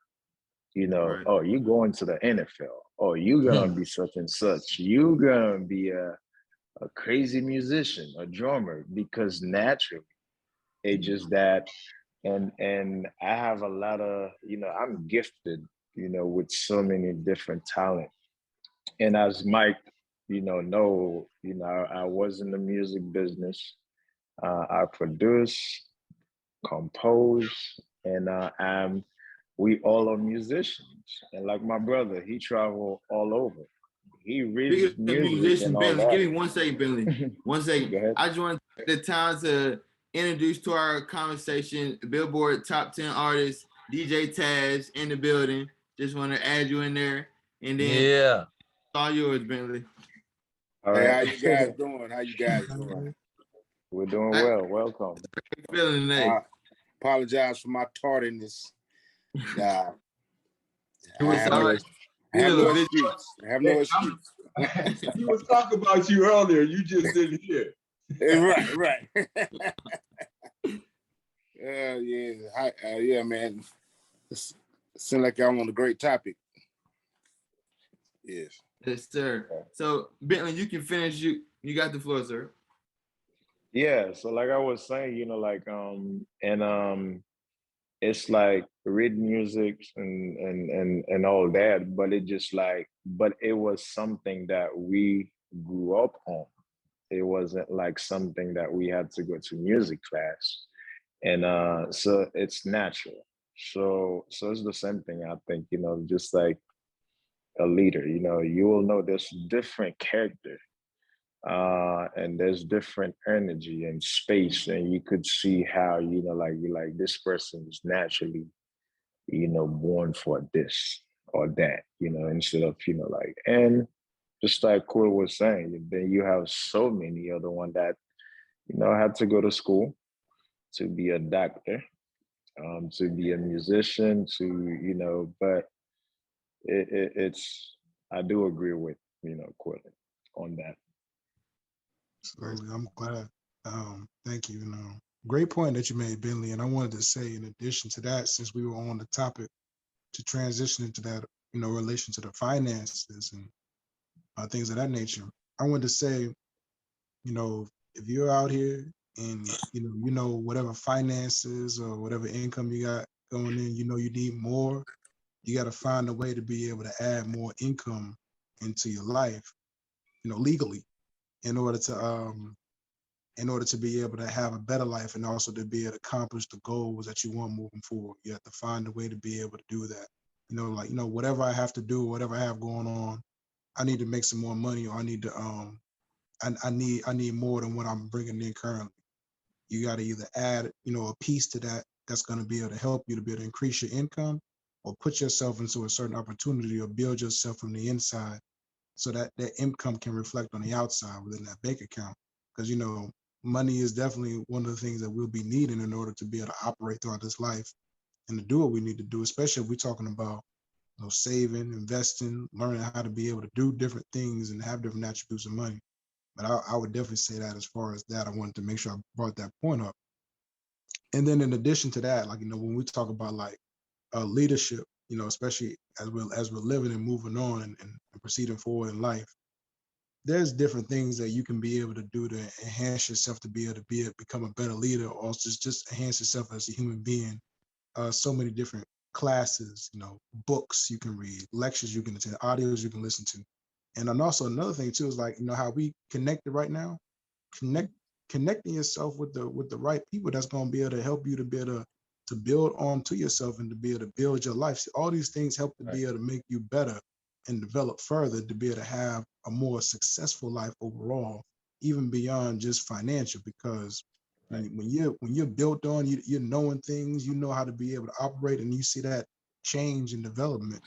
you know, Right. oh, you going to the NFL, oh, you're gonna be such and such, you're gonna be a crazy musician, a drummer, because naturally it just that. And I have a lot of, you know, I'm gifted, you know, with so many different talent. And as Mike, you know, I was in the music business. I produce, compose, and we all are musicians. And like my brother, he travel all over. He reads Speaking of music musicians, and all Bentley, that. give me 1 second, Bentley. 1 second. Go ahead. I just want to take the time to introduce to our conversation Billboard Top 10 artists, DJ Taz in the building. Just want to add you in there. And then Yeah. all yours, Bentley. All Hey, how right. you guys doing? How you guys doing? We're doing well. Welcome. Feeling today. Apologize for my tardiness. I It's have all no, right. I have no Good. excuse. I have no excuse. He was talking about you earlier. You just didn't hear. Right. Yeah, man. It seems like I'm on a great topic. Yes. Yes, sir. So Bentley, you can finish. You got the floor, sir. Yeah. So like I was saying, you know, like it's like read music and all that, but it just like, but it was something that we grew up on. It wasn't like something that we had to go to music class. And so it's natural. So it's the same thing, I think, you know, just like a leader, you know, you will know there's different character, and there's different energy and space, and you could see how, you know, like you like this person is naturally, you know, born for this or that, you know, instead of, you know, like, and just like Kurt was saying, then you have so many other one that, you know, had to go to school to be a doctor, to be a musician, to, you know, but it's, I do agree with, you know, Quillen on that. Absolutely. I'm glad. Thank you. Great point that you made, Bentley. And I wanted to say, in addition to that, since we were on the topic, to transition into that, you know, relation to the finances and things of that nature, I wanted to say, you know, if you're out here and you know whatever finances or whatever income you got going in, you know you need more. You got to find a way to be able to add more income into your life, you know, legally, in order to be able to have a better life and also to be able to accomplish the goals that you want moving forward. You have to find a way to be able to do that. You know, like, you know, whatever I have to do, whatever I have going on, I need to make some more money, or I need to I need more than what I'm bringing in currently. You got to either add, you know, a piece to that that's going to be able to help you to be able to increase your income, or put yourself into a certain opportunity, or build yourself from the inside so that that income can reflect on the outside within that bank account. Because, you know, money is definitely one of the things that we'll be needing in order to be able to operate throughout this life and to do what we need to do, especially if we're talking about, you know, saving, investing, learning how to be able to do different things and have different attributes of money. But I would definitely say that as far as that, I wanted to make sure I brought that point up. And then in addition to that, like, you know, when we talk about like leadership, you know, especially as we're living and moving on and proceeding forward in life, there's different things that you can be able to do to enhance yourself to be able to become a better leader, or just enhance yourself as a human being. So many different classes, you know, books you can read, lectures you can attend, audios you can listen to. And then also another thing too is like, you know, how we connected right now, connecting yourself with the right people that's going to be able to help you to be able to build onto yourself and to be able to build your life. So all these things help to be able to make you better and develop further to be able to have a more successful life overall, even beyond just financial. Because when you're built on, you're knowing things, you know how to be able to operate, and you see that change and development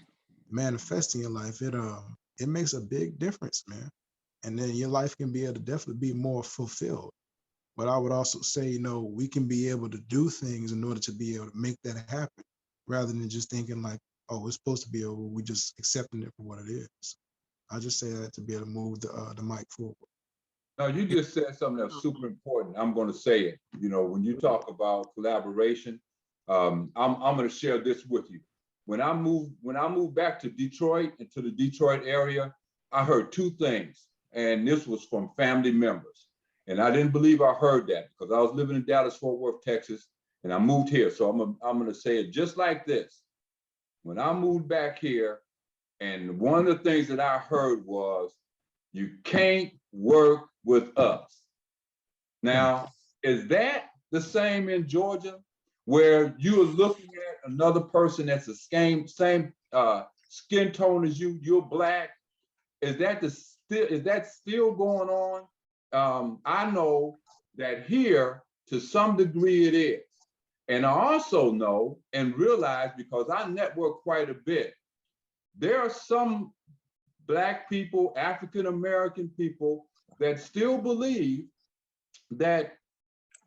manifesting in your life, it makes a big difference, man. And then your life can be able to definitely be more fulfilled. But I would also say, we can be able to do things in order to be able to make that happen, rather than just thinking like, oh, it's supposed to be over, we just accepting it for what it is. I just say that to be able to move the mic forward. Now, you just said something that's super important. I'm going to say it. When you talk about collaboration, I'm going to share this with you. When I moved back to Detroit, into the Detroit area, I heard two things, and this was from family members. And I didn't believe I heard that because I was living in Dallas, Fort Worth, Texas, and I moved here. So I'm going to say it just like this. When I moved back here, and one of the things that I heard was, you can't work with us. Now, is that the same in Georgia, where you're looking at another person that's the same skin tone as you, you're Black? Is that still going on? I know that here, to some degree, it is. And I also know and realize, because I network quite a bit, there are some Black people, African-American people, that still believe that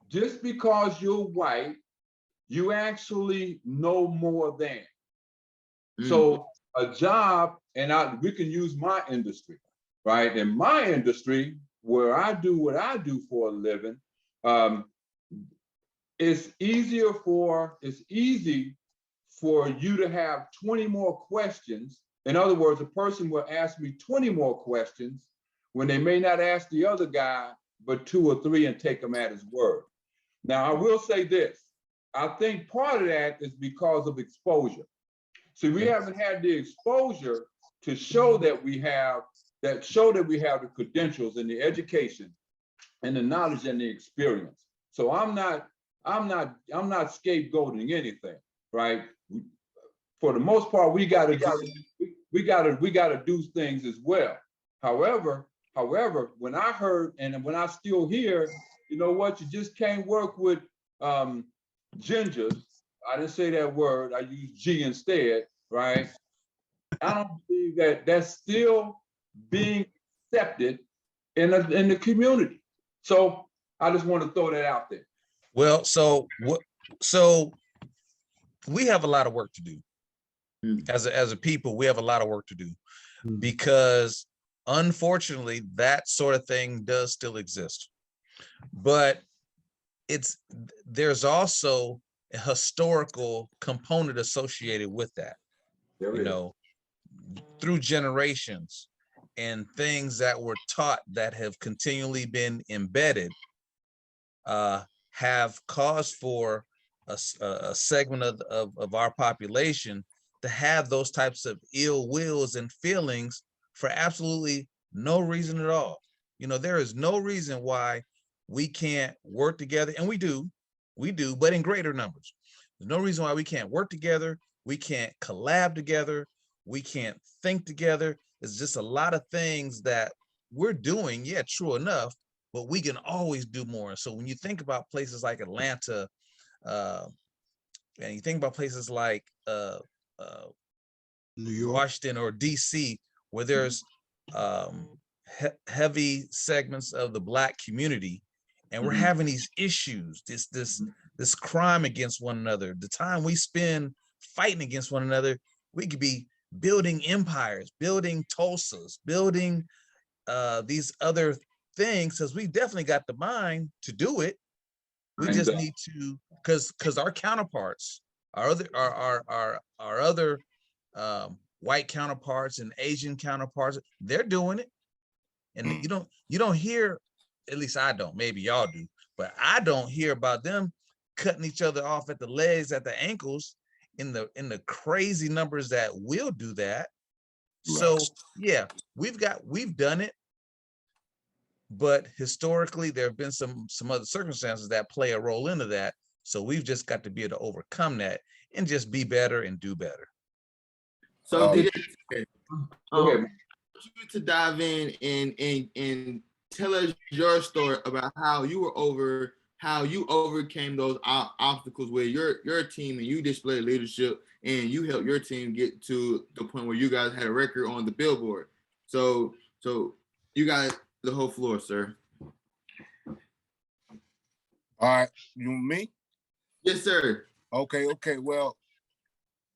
just because you're white, you actually know more than. So a job, and we can use my industry, right? In my industry, where I do what I do for a living, it's easy for you to have 20 more questions. In other words, a person will ask me 20 more questions when they may not ask the other guy but 2 or 3 and take him at his word. Now, I will say this. I think part of that is because of exposure. See, we haven't had the exposure to show that we have the credentials and the education and the knowledge and the experience. So I'm not scapegoating anything, right? For the most part, we gotta do things as well. However, when I heard, and when I still hear, you know what, you just can't work with gingers. I didn't say that word, I used G instead, right? I don't believe that that's still being accepted in the community. So I just want to throw that out there. Well, so we have a lot of work to do. As a people, we have a lot of work to do, because unfortunately that sort of thing does still exist. But there's also a historical component associated with that. Through generations and things that were taught that have continually been embedded, have caused for a segment of our population to have those types of ill wills and feelings for absolutely no reason at all. There is no reason why we can't work together, and we do, but in greater numbers. There's no reason why we can't work together, we can't collab together, we can't think together. It's just a lot of things that we're doing, yeah, true enough, but we can always do more. And so when you think about places like Atlanta, and you think about places like New York, Washington, or DC, where there's heavy segments of the Black community, and we're having these issues, this crime against one another. The time we spend fighting against one another, we could be building empires, building Tulsas, building these other things, because we definitely got the mind to do it. We just need to, because our counterparts, our other white counterparts and Asian counterparts, they're doing it. And you don't hear, at least I don't, maybe y'all do, but I don't hear about them cutting each other off at the legs, at the ankles, in the crazy numbers that will do that. Right. So yeah, we've done it, but historically there have been some other circumstances that play a role into that. So we've just got to be able to overcome that and just be better and do better. So to dive in and tell us your story about how you overcame those obstacles with your team, and you displayed leadership and you helped your team get to the point where you guys had a record on the Billboard. So you got the whole floor, sir. All right, you and me? Yes, sir. Okay. Well,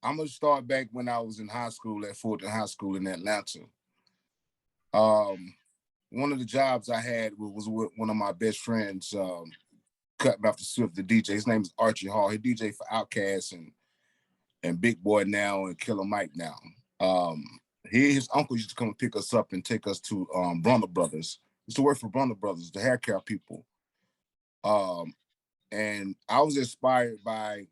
I'm gonna start back when I was in high school at Fulton High School in Atlanta. One of the jobs I had was with one of my best friends, Cut After Swift, the DJ. His name is Archie Hall. He DJ for Outkast and Big Boy now and Killer Mike now. His uncle used to come and pick us up and take us to Brunner Brothers. He used to work for Brunner Brothers, the hair care people. And I was inspired by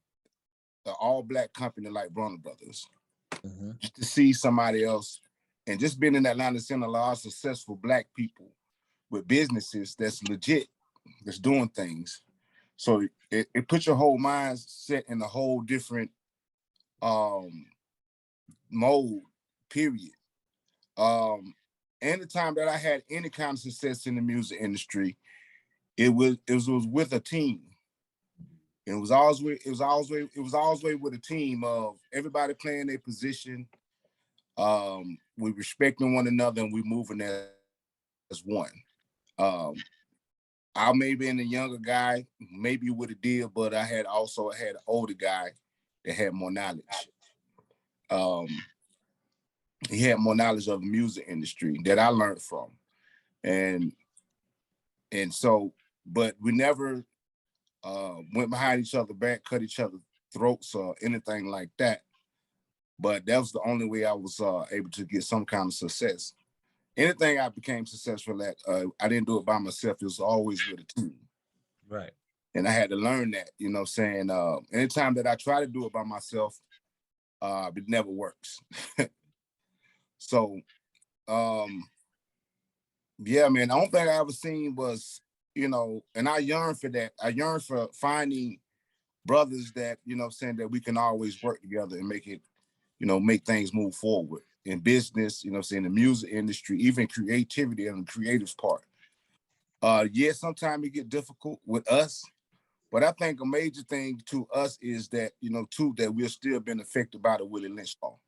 the all-black company like Brunner Brothers. Just to see somebody else and just being in Atlanta, seeing a lot of successful black people with businesses that's legit, that's doing things. So it puts your whole mindset in a whole different mode, period. Anytime that I had any kind of success in the music industry, it was with a team. And it was always with a team of everybody playing their position. We respecting one another and we moving as one. I may be in a younger guy, maybe with a deal, but I had an older guy that had more knowledge. He had more knowledge of the music industry that I learned from. And so, but we never went behind each other back, cut each other's throats or anything like that. But that was the only way I was able to get some kind of success. Anything I became successful at, I didn't do it by myself. It was always with a team. Right. And I had to learn that, you know, saying anytime that I try to do it by myself, it never works. So, yeah, man, the only thing I ever seen was, you know, and I yearn for that. I yearn for finding brothers that, you know, saying that we can always work together and make it, you know, make things move forward in business, you know, saying the music industry, even creativity and the creative part. Yeah, sometimes it get difficult with us, but I think a major thing to us is that, you know, too, that we're still being affected by the Willie Lynch law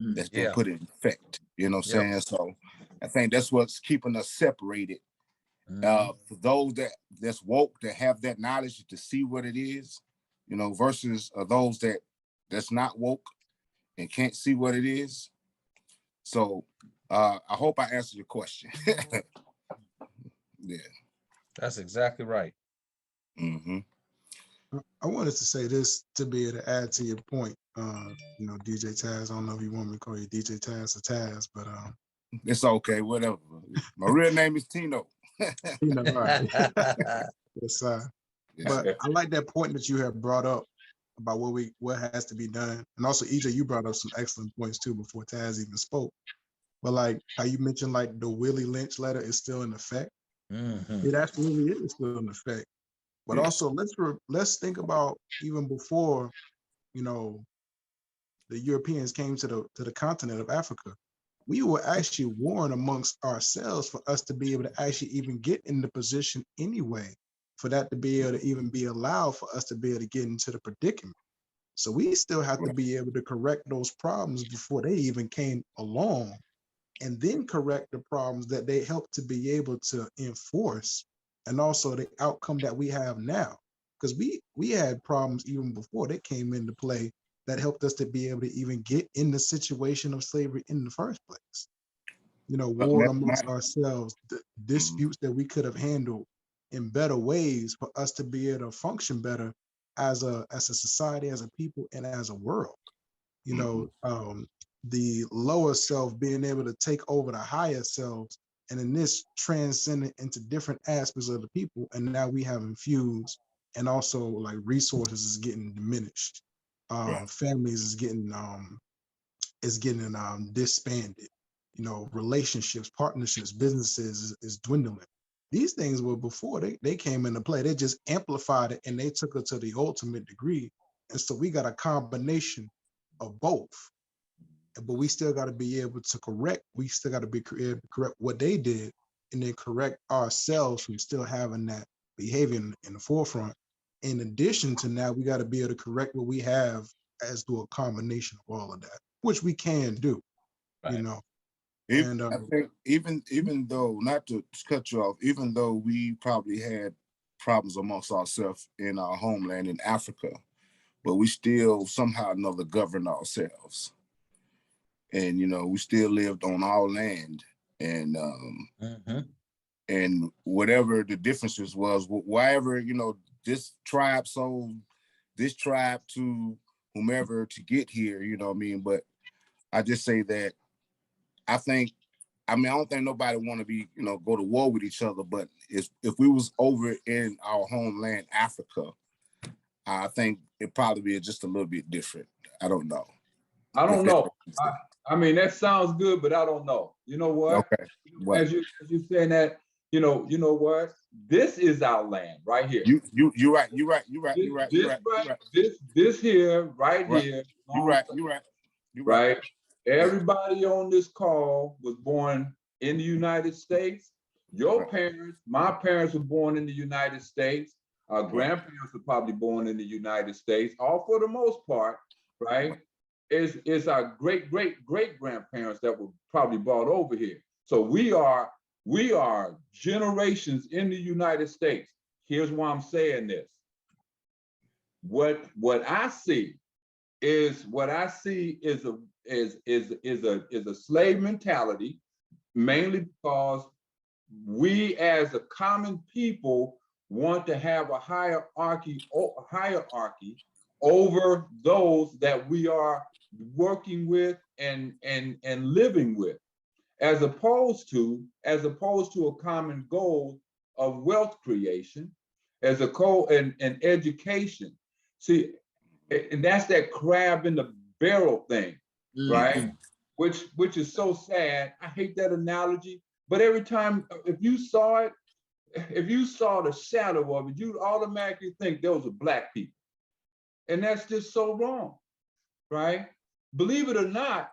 that's been put in effect, you know what I'm saying? So I think that's what's keeping us separated. For those that's woke, that have that knowledge to see what it is, you know, versus those that's not woke and can't see what it is. So I hope I answered your question. Yeah. That's exactly right. Mm-hmm. I wanted to say this to be able to add to your point. You know, DJ Taz, I don't know if you want me to call you DJ Taz or Taz, but it's okay, whatever. My real name is Tino. you know, right. Yes, sir. But I like that point that you have brought up about what has to be done. And also, EJ, you brought up some excellent points too before Taz even spoke. But like how you mentioned, like the Willie Lynch letter is still in effect. It absolutely is still in effect. But also, let's think about even before, you know, the Europeans came to the continent of Africa. We were actually warned amongst ourselves for us to be able to actually even get in the position anyway, for that to be able to even be allowed for us to be able to get into the predicament. So we still have to be able to correct those problems before they even came along, and then correct the problems that they helped to be able to enforce, and also the outcome that we have now. Because we had problems even before they came into play that helped us to be able to even get in the situation of slavery in the first place. You know, war amongst ourselves, the disputes that we could have handled in better ways for us to be able to function better as a society, as a people, and as a world. You know, the lower self being able to take over the higher selves, and in this transcending into different aspects of the people, and now we have infused, and also like resources is getting diminished. Families is getting disbanded. You know, relationships, partnerships, businesses is dwindling. These things were before they came into play. They just amplified it and they took it to the ultimate degree. And so we got a combination of both. But we still got to be able to correct. We still got to be able to correct what they did, and then correct ourselves from still having that behavior in the forefront. In addition to now, we got to be able to correct what we have as to a combination of all of that, which we can do, you know. And I think even though, not to cut you off, even though we probably had problems amongst ourselves in our homeland in Africa, but we still somehow or another govern ourselves. And, you know, we still lived on our land, and and whatever the differences was, wherever, you know, this tribe sold this tribe to whomever to get here, you know what I mean? But I just say that I don't think nobody want to be, you know, go to war with each other, but if we was over in our homeland, Africa, I think it probably be just a little bit different. I don't know. I don't know. I mean, that sounds good, but I don't know. You know what? Okay. What? As you saying that, you know what? This is our land right here. You're right. This here, right here. You're right. Everybody on this call was born in the United States. Your parents, my parents were born in the United States. Our grandparents were probably born in the United States, all for the most part, right? Is our great grandparents that were probably brought over here. So we are generations in the United States. Here's why I'm saying this. What I see is a slave mentality, mainly because we as a common people want to have a hierarchy over those that we are working with and living with, as opposed to a common goal of wealth creation, as a goal and education. See, and that's that crab in the barrel thing, right? Which is so sad. I hate that analogy, but every time, if you saw the shadow of it, you'd automatically think those are Black people. And that's just so wrong, right? Believe it or not,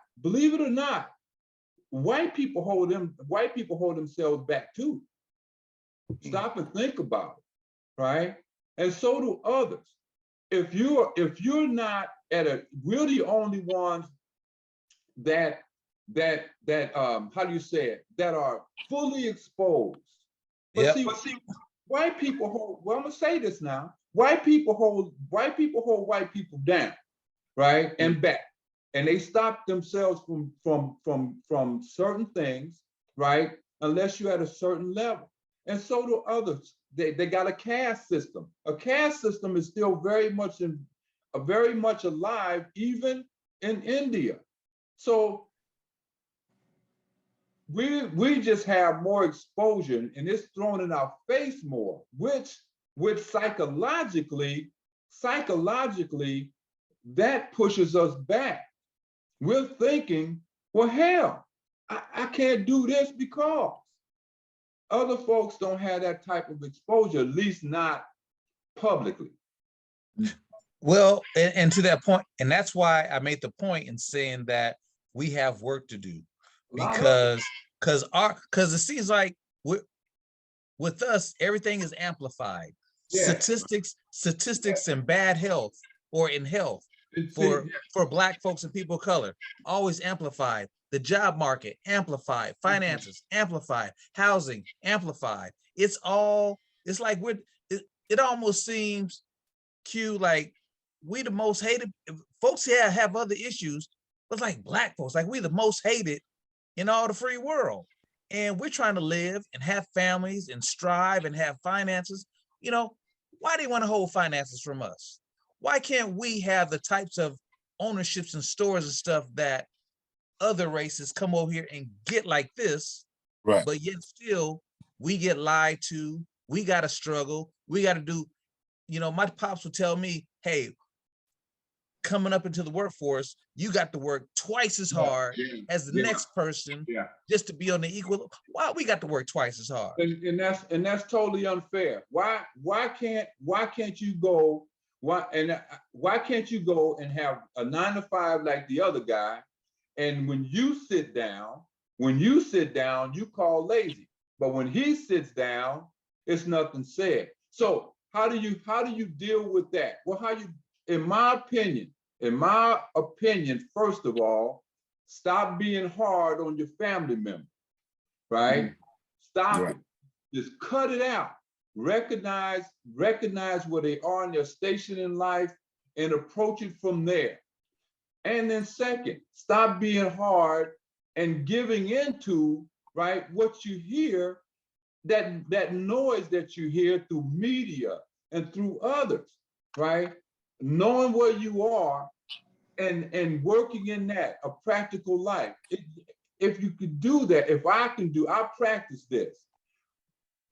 white people hold themselves back too. Stop and think about it, right? And so do others. If you're not we're the only ones that how do you say it, that are fully exposed. But see, white people hold, well, I'm gonna say this now, white people hold white people down, right? And back. And they stop themselves from certain things, right? Unless you're at a certain level. And so do others. They got a caste system. A caste system is still very much alive, even in India. So we just have more exposure, and it's thrown in our face more, which psychologically, that pushes us back. We're thinking, well, hell, I can't do this because other folks don't have that type of exposure, at least not publicly. Well, and to that point, and that's why I made the point in saying that we have work to do, because it seems like with us, everything is amplified. Yeah. Statistics in bad health or in health for Black folks and people of color, always amplified. The job market, amplified. Finances, amplified. Housing, amplified. It's like it almost seems, Q, like we the most hated folks here have other issues, but like Black folks, like we the most hated in all the free world. And we're trying to live and have families and strive and have finances. You know, why do they want to hold finances from us? Why can't we have the types of ownerships and stores and stuff that other races come over here and get like this, right? But yet still we get lied to, we got to struggle, we got to do, you know, my pops would tell me, hey, coming up into the workforce, you got to work twice as hard as the next person just to be on the equal. Why we got to work twice as hard? And that's totally unfair. Why can't you go and have a 9-to-5 like the other guy, and when you sit down, you call lazy, but when he sits down, it's nothing said. So how do you deal with that? Well, in my opinion, first of all, stop being hard on your family member, right? Stop it. Just cut it out. recognize where they are in their station in life and approach it from there. And then second, stop being hard and giving into, right, what you hear, that noise that you hear through media and through others, right? Knowing where you are and working in that, a practical life. If you could do that, if I can do, I practice this.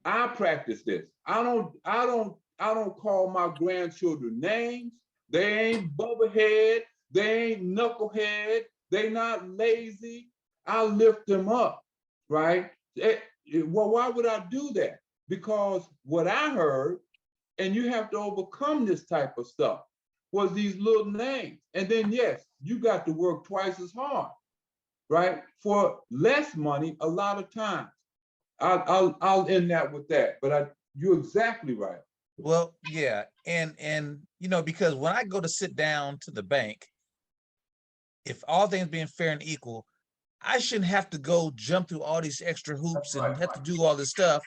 I practice this. I don't call my grandchildren names. They ain't bubblehead. They ain't knucklehead. They not lazy. I lift them up, right? Well, why would I do that? Because what I heard, and you have to overcome this type of stuff, was these little names. And then yes, you got to work twice as hard, right? For less money a lot of times. I'll end that with that, but you're exactly right. Well, yeah, and you know, because when I go to sit down to the bank, if all things being fair and equal, I shouldn't have to go jump through all these extra hoops and have to do all this stuff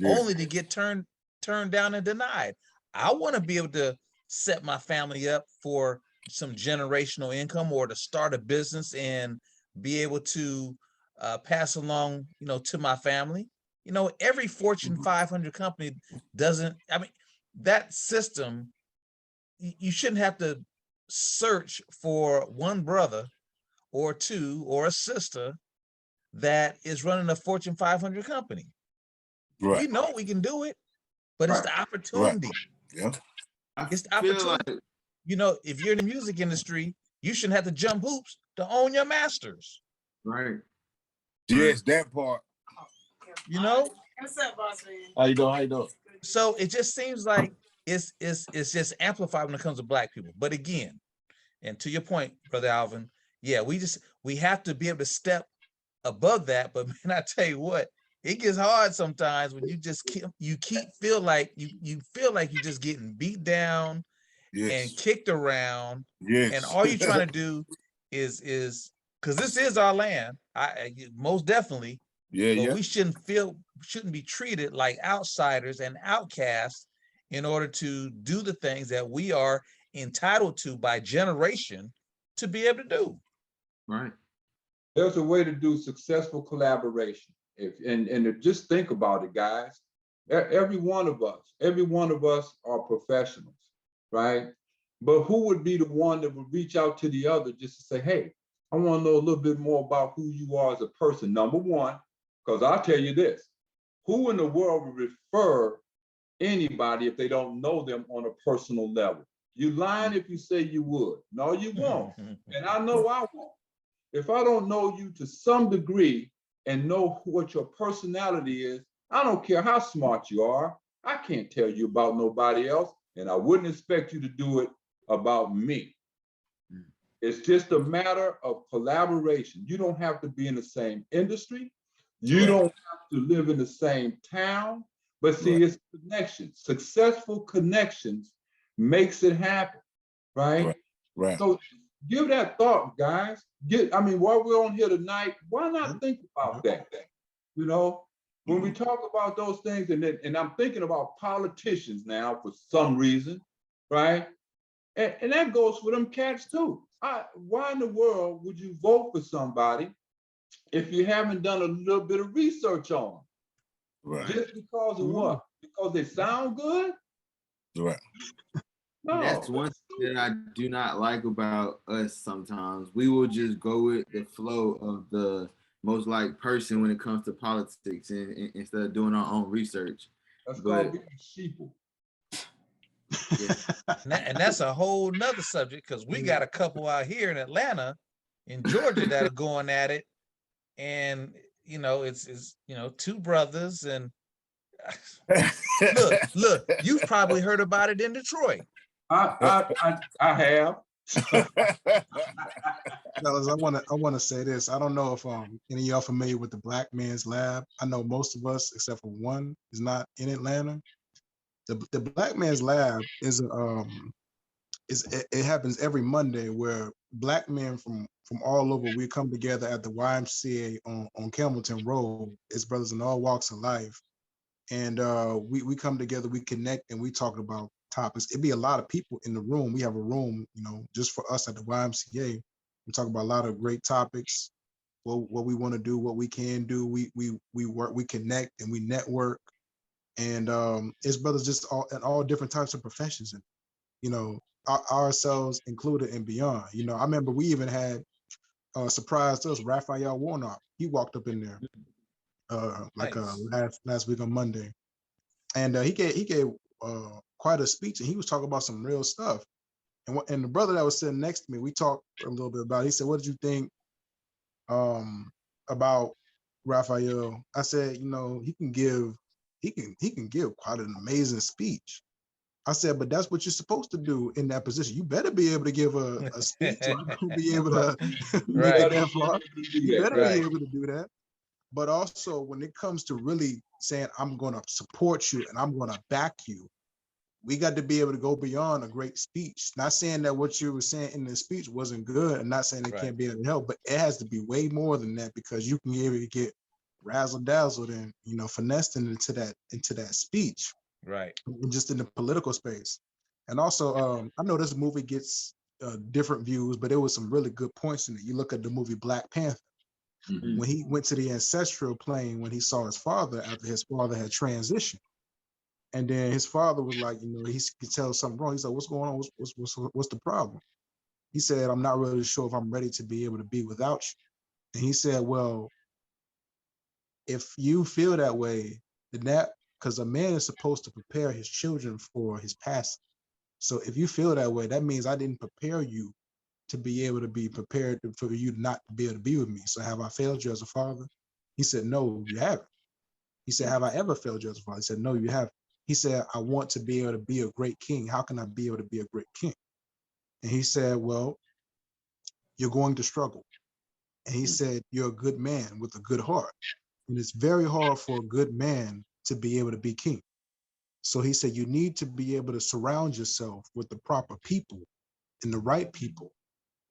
only to get turned down and denied. I want to be able to set my family up for some generational income or to start a business and be able to pass along, you know, to my family. You know, every Fortune 500 company doesn't, I mean, that system, you shouldn't have to search for one brother or two or a sister that is running a Fortune 500 company. Right. We know we can do it, but it's the opportunity. Yeah. It's the opportunity. Like, you know, if you're in the music industry, you shouldn't have to jump hoops to own your masters. Right. Yes, that part. You know? What's up, boss man? How you doing? How you doing? So it just seems like it's just amplified when it comes to Black people. But again, and to your point, Brother Alvin, yeah, we have to be able to step above that. But man, I tell you what, it gets hard sometimes when you just feel like you're just getting beat down and kicked around. And all you're trying to do is because this is our land. I most definitely. But we shouldn't be treated like outsiders and outcasts in order to do the things that we are entitled to by generation to be able to do. Right. There's a way to do successful collaboration. And just think about it, guys. Every one of us are professionals, right? But who would be the one that would reach out to the other just to say, hey, I want to know a little bit more about who you are as a person, number one, because I'll tell you this, who in the world would refer anybody if they don't know them on a personal level? You lying if you say you would. No, you won't. And I know I won't. If I don't know you to some degree and know what your personality is, I don't care how smart you are. I can't tell you about nobody else, and I wouldn't expect you to do it about me. It's just a matter of collaboration. You don't have to be in the same industry. You don't have to live in the same town, but see, it's connections. Successful connections makes it happen, right? Right. So give that thought, guys. While we're on here tonight, why not think about that? You know, when we talk about those things, and I'm thinking about politicians now for some reason, right? And that goes for them cats too. Why in the world would you vote for somebody if you haven't done a little bit of research on them? Right. Just because of what? Because they sound good? Right. No. That's one thing that I do not like about us sometimes. We will just go with the flow of the most liked person when it comes to politics and instead of doing our own research. That's called being sheeple. Yeah. And that's a whole nother subject because we got a couple out here in Atlanta, in Georgia that are going at it. And, you know, it's you know, two brothers and look, you've probably heard about it in Detroit. I have. Fellas, I want to say this. I don't know if any of y'all familiar with the Black Man's Lab. I know most of us, except for one, is not in Atlanta. The Black Man's Lab is it happens every Monday where Black men from all over, we come together at the YMCA on Campbellton Road. It's brothers in all walks of life, And we come together, we connect, and we talk about topics. It'd be a lot of people in the room. We have a room, you know, just for us at the YMCA. We talk about a lot of great topics, what we want to do, what we can do. We work, we connect, and we network. And it's brothers just all different types of professions, and you know, ourselves included and beyond. You know, I remember we even had surprised us, Raphael Warnock. He walked up in there Nice. last week on Monday, and he gave quite a speech, and he was talking about some real stuff. And the brother that was sitting next to me, we talked a little bit about it. He said, "What did you think about Raphael?" I said, "You know, he can give quite an amazing speech." I said, "But that's what you're supposed to do in that position. You better be able to give a speech, or I'm gonna be able to make it Right. that far. You better Right. be able to do that." But also, when it comes to really saying, "I'm going to support you and I'm going to back you," we got to be able to go beyond a great speech. Not saying that what you were saying in the speech wasn't good, and not saying it Right. can't be able to help, but it has to be way more than that, because you can be able to get razzle dazzled and, you know, finessed into that speech, Right. just in the political space. And also, I know this movie gets different views, but there was some really good points in it. You look at the movie Black Panther. Mhm. When he went to the ancestral plane, when he saw his father after his father had transitioned, and then his father was like, you know, he could tell something wrong. He said, "What's going on? What's the problem?" He said, "I'm not really sure if I'm ready to be able to be without you." And he said, "Well, if you feel that way, then that, because a man is supposed to prepare his children for his passing. So if you feel that way, that means I didn't prepare you to be able to be prepared for you not to be able to be with me. So have I failed you as a father?" He said, "No, you haven't." He said, "Have I ever failed you as a father?" He said, "No, you haven't." He said, "I want to be able to be a great king. How can I be able to be a great king?" And he said, "Well, you're going to struggle." And he said, "You're a good man with a good heart. And it's very hard for a good man to be able to be king." So he said, "You need to be able to surround yourself with the proper people and the right people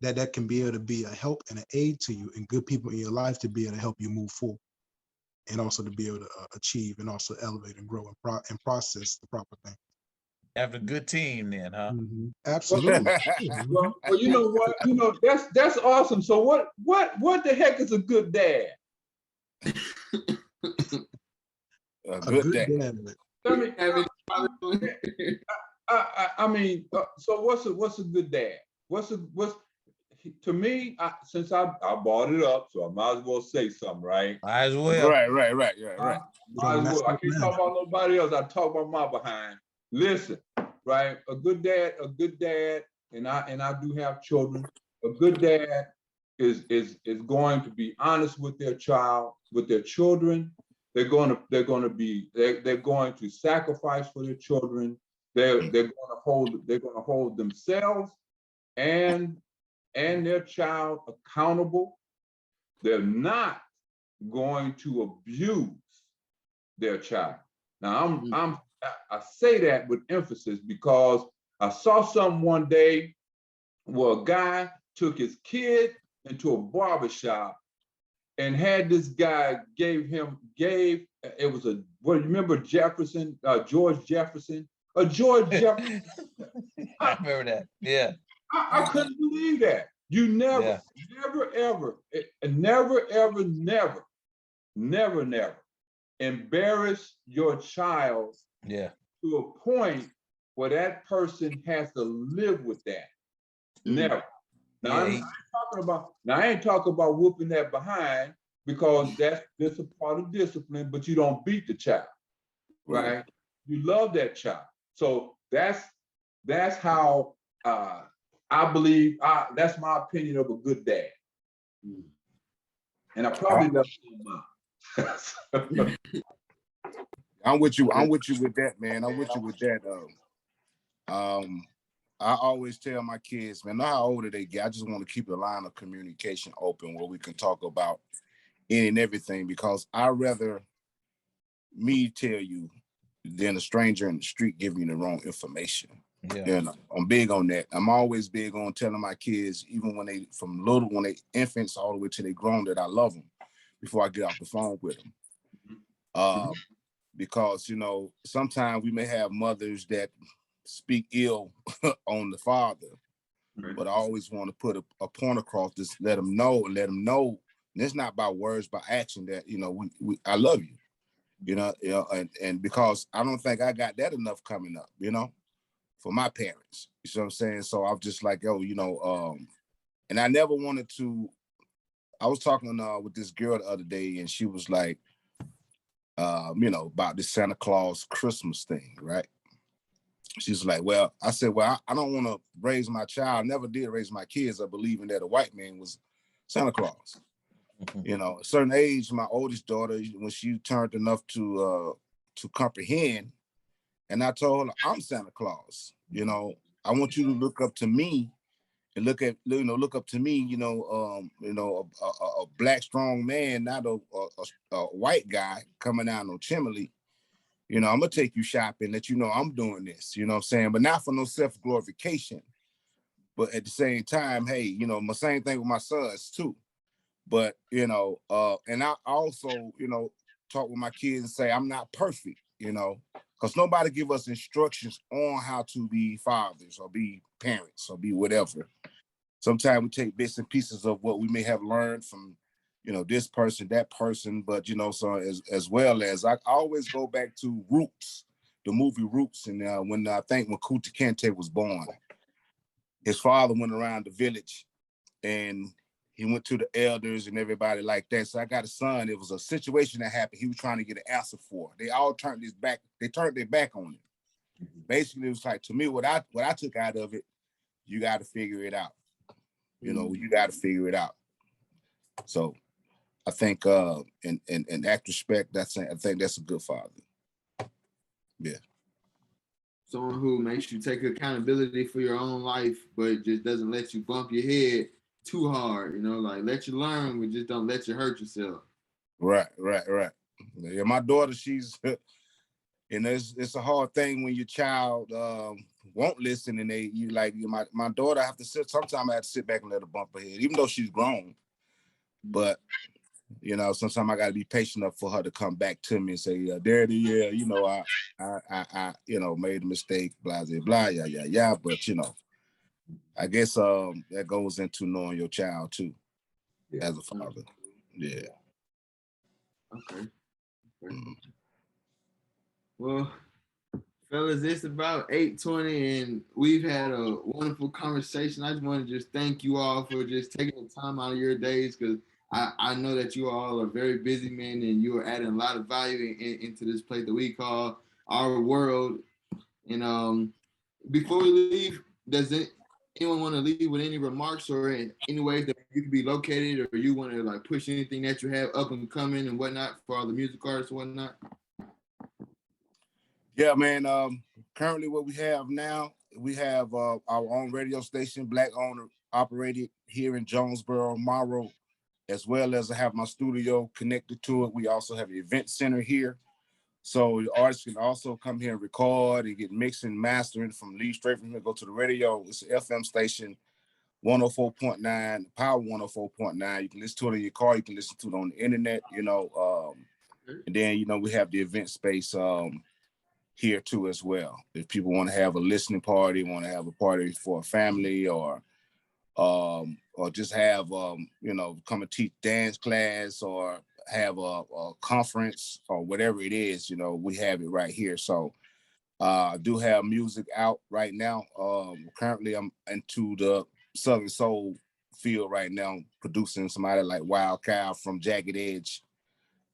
that can be able to be a help and an aid to you, and good people in your life to be able to help you move forward, and also to be able to achieve and also elevate and grow and process the proper thing." Have a good team then, huh? Absolutely. Well, you know what? You know, that's awesome. So what the heck is a good dad? A A good good day. dad. I mean, I mean, so what's a good dad? What's to me? Since I brought it up, so I might as well say something, right? Might as well. Right. Might as well. I can't talk about nobody else. I talk about my behind. Listen, right? A good dad, and I do have children. A good dad is going to be honest with their child, with their children. They're going to sacrifice for their children. They're going to hold themselves and their child accountable. They're not going to abuse their child. Now I say that with emphasis because I saw something one day where a guy took his kid into a barbershop and had this guy it was a, what, you remember Jefferson, George Jefferson? George Jefferson. I remember that. Yeah. I couldn't believe that. You never, never embarrass your child Yeah. to a point where that person has to live with that. Never. Now, Yeah, I ain't talking about whooping that behind, because that's a part of discipline, but you don't beat the child, right? You love that child. So that's how I believe, that's my opinion of a good dad. And I probably left mine. I'm with you with that, man. I'm with you with that. I always tell my kids, man, know how older they get, I just want to keep a line of communication open where we can talk about any and everything, because I'd rather me tell you than a stranger in the street giving you the wrong information. Yeah. You know, I'm big on that. I'm always big on telling my kids, even when they infants all the way to they grown, that I love them before I get off the phone with them. because, you know, sometimes we may have mothers that speak ill on the father, but I always want to put a point across, just let them know, and it's not by words, by action, that, you know, I love you, you know, and because I don't think I got that enough coming up, you know, for my parents. You see what I'm saying? So I'm just like, yo, you know, and I never wanted to. I was talking with this girl the other day, and she was like, you know, about this Santa Claus Christmas thing, right? She's like, well, I said, well, I don't want to raise my child. Never did raise my kids up believing that a white man was Santa Claus. You know, at a certain age, my oldest daughter, when she turned enough to comprehend, and I told her, I'm Santa Claus. You know, I want you to look up to me and look up to me, you know, a black, strong man, not a white guy coming out on Chimney. You know, I'm gonna take you shopping, let you know I'm doing this, you know what I'm saying? But not for no self-glorification. But at the same time, hey, you know, my same thing with my sons too. But, you know, and I also, you know, talk with my kids and say, I'm not perfect, you know, because nobody give us instructions on how to be fathers or be parents or be whatever. Sometimes we take bits and pieces of what we may have learned from, you know, this person, that person, but, you know, so as well as I always go back to Roots, the movie Roots. And when I think when Kunta Kinte was born, his father went around the village and he went to the elders and everybody like that. So I got a son. It was a situation that happened. He was trying to get an answer for. They all turned his back. They turned their back on him. Basically, it was like, to me, what I took out of it, you got to figure it out. You know, you got to figure it out. So I think in that respect, I think that's a good father. Yeah. Someone who makes you take accountability for your own life, but just doesn't let you bump your head too hard, you know, like let you learn, but just don't let you hurt yourself. Right. Yeah, my daughter, she's, and it's a hard thing when your child won't listen, and my daughter, I have to sit, sometimes I have to sit back and let her bump her head, even though she's grown. But, you know, sometimes I got to be patient enough for her to come back to me and say, Daddy, yeah, you know, I you know, made a mistake, blah, blah, blah, yeah. But, you know, I guess that goes into knowing your child too, as a father. Yeah. Okay. Well, fellas, it's about 8:20 and we've had a wonderful conversation. I just want to just thank you all for just taking the time out of your days, because I know that you all are very busy men and you are adding a lot of value into this place that we call our world. And before we leave, does anyone want to leave with any remarks or in any ways that you could be located, or you want to like push anything that you have up and coming and whatnot for all the music artists and whatnot? Yeah, man. Currently what we have now, we have our own radio station, Black owned, operated here in Jonesboro, Monroe, as well as I have my studio connected to it. We also have an event center here. So the artists can also come here and record and get mixed and mastering from lead straight from here, go to the radio. It's an FM station, 104.9, Power 104.9. You can listen to it in your car. You can listen to it on the internet, you know. And then, you know, we have the event space here too as well. If people want to have a listening party, want to have a party for a family, or just have you know, come and teach dance class or have a conference or whatever it is, you know, we have it right here. So I do have music out right now. Currently I'm into the Southern Soul field right now, producing somebody like Wild Cow from Jagged Edge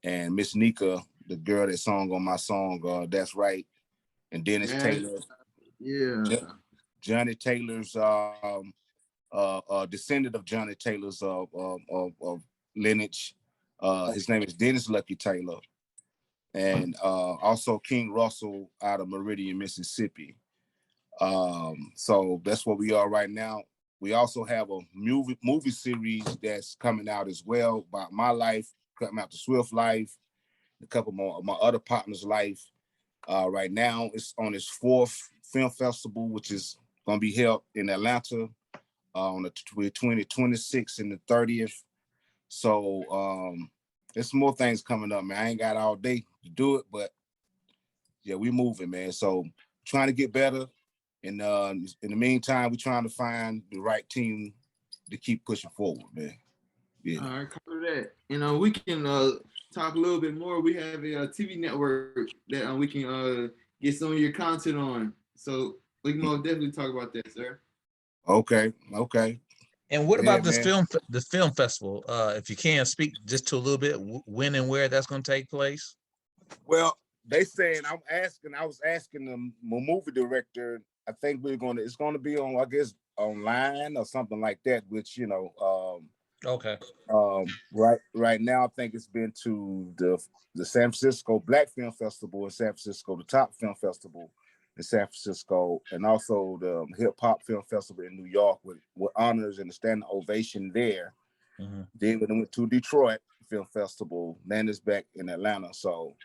and Miss Nika, the girl that sung on my song, That's Right. And Dennis Taylor. Yeah. Johnny Taylor's descendant of Johnny Taylor's of lineage. His name is Dennis Lucky Taylor. And also King Russell out of Meridian, Mississippi. So that's what we are right now. We also have a movie series that's coming out as well about my life, coming out to Swift life, a couple more of my other partners' life. Right now, it's on its 4th film festival, which is going to be held in Atlanta on the 26th and the 30th. So there's more things coming up, man. I ain't got all day to do it, but yeah, we moving, man. So trying to get better. And in the meantime, we're trying to find the right team to keep pushing forward, man. Yeah. All right, cover that. And we can talk a little bit more. We have a TV network that we can get some of your content on. So we can most definitely talk about that, sir. Okay. And what Yeah, about this man. film festival? If you can speak just to a little bit, when and where that's going to take place? Well, they saying I was asking the movie director. I think it's gonna be on, I guess, online or something like that, which, Okay. Right now I think it's been to the San Francisco Black Film Festival in San Francisco, the Top Film Festival in San Francisco, and also the Hip Hop Film Festival in New York with honors and a standing ovation there. Mm-hmm. Then we went to Detroit Film Festival, then it's back in Atlanta. So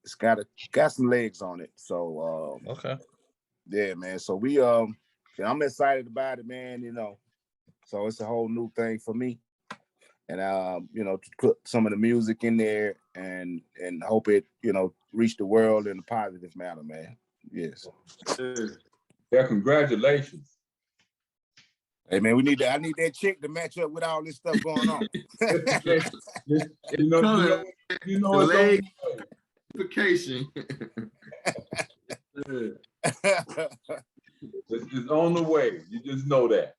it's got some legs on it. So okay. Yeah, man. So I'm excited about it, man. So it's a whole new thing for me. And to put some of the music in there and hope it, reach the world in a positive manner, man. Yes. Yeah, congratulations. Hey man, I need that chick to match up with all this stuff going on. You know it's leg vacation. It's on the way. You just know that.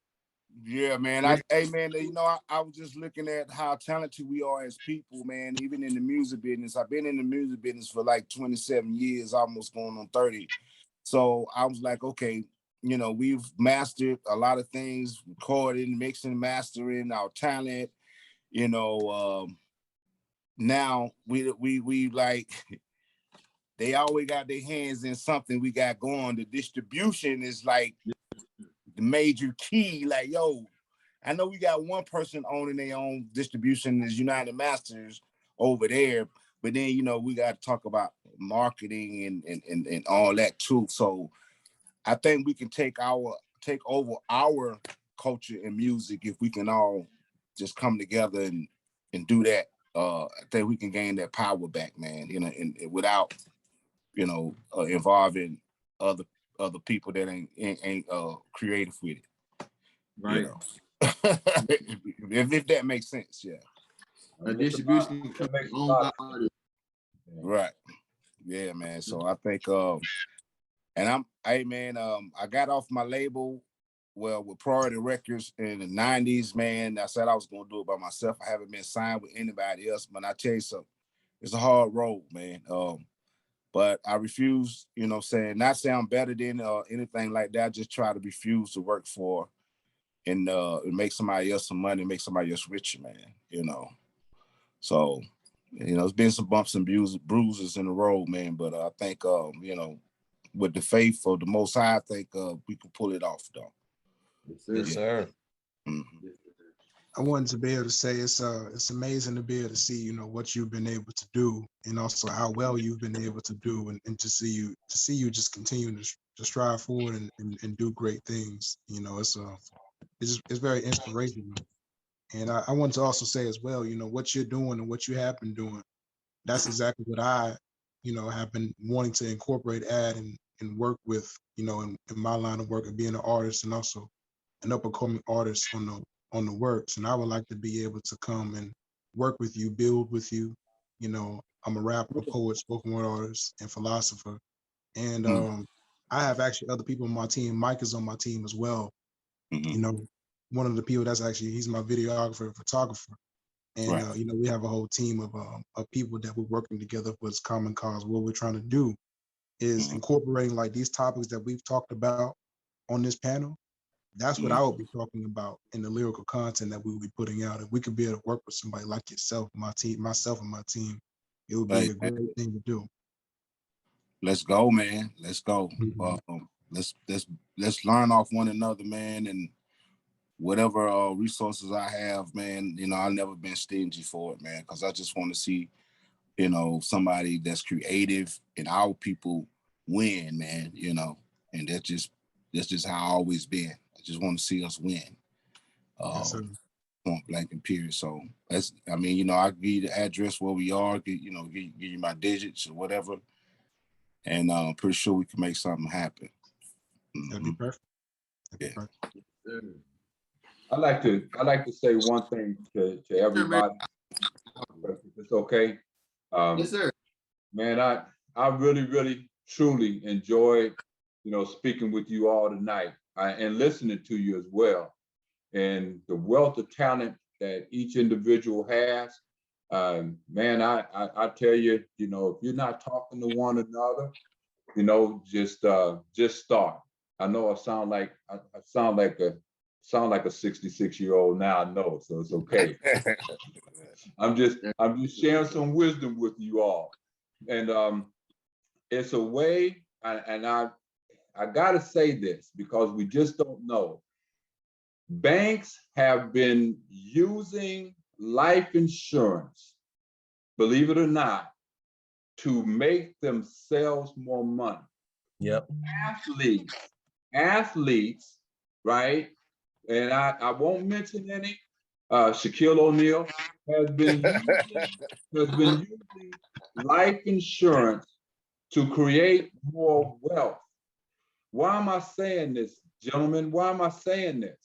Yeah, man. I was just looking at how talented we are as people, man, even in the music business. I've been in the music business for like 27 years, almost going on 30. So I was like, okay, we've mastered a lot of things, recording, mixing, mastering, our talent. Now we like, they always got their hands in something we got going. The distribution is like the major key. Like, yo, I know we got one person owning their own distribution is United Masters over there, but then we got to talk about marketing and all that too. So I think we can take over our culture and music if we can all just come together and do that. I think we can gain that power back, man. And without involving other people that ain't creative with it. Right. If that makes sense, yeah. A distribution makes right. Yeah, man. So I think and I got off my label with Priority Records in the 90s, man. I said I was gonna do it by myself. I haven't been signed with anybody else, but I tell you something, it's a hard road, man. But I refuse, not say I'm better than anything like that. I just try to refuse to work for and make somebody else some money, make somebody else richer, man. So, it's been some bumps and bruises in the road, man. But I think, with the faith of the Most High, I think we can pull it off, though. Yes, sir. Mm-hmm. I wanted to be able to say it's amazing to be able to see, what you've been able to do and also how well you've been able to do and to see you just continue to strive forward and do great things. It's very inspirational. And I want to also say as well, what you're doing and what you have been doing, that's exactly what I, have been wanting to incorporate, add and work with, in my line of work of being an artist and also an up-and-coming artist on the works. And I would like to be able to come and work with you, build with you. I'm a rapper, poet, spoken word artist, and philosopher. And I have actually other people on my team. Mike is on my team as well. Mm-hmm. One of the people he's my videographer and photographer. And, right. We have a whole team of people that we're working together for this common cause. What we're trying to do is incorporating like these topics that we've talked about on this panel. That's what I would be talking about in the lyrical content that we will be putting out. If we could be able to work with somebody like yourself, myself and my team, it would be a great thing to do. Let's go, man. Let's go. Mm-hmm. Let's learn off one another, man, and whatever resources I have, man, I've never been stingy for it, man, because I just want to see, somebody that's creative and our people win, man, and that's just how I always been. I just want to see us win. Yes, point blank and period. So I give you the address where we are, give you my digits or whatever. and pretty sure we can make something happen. That'd be perfect. That'd be perfect. I like to say one thing to everybody, if it's okay. Yes, sir. Man, I really truly enjoyed, speaking with you all tonight and listening to you as well. And the wealth of talent that each individual has, man, I tell you, if you're not talking to one another, just start. I know I sound like a 66-year-old now. I know, so it's okay. I'm just sharing some wisdom with you all, and it's a way. And I gotta say this because we just don't know. Banks have been using life insurance, believe it or not, to make themselves more money. Yep. Athletes, right? And I won't mention any. Shaquille O'Neal has been using life insurance to create more wealth. Why am I saying this, gentlemen? Why am I saying this?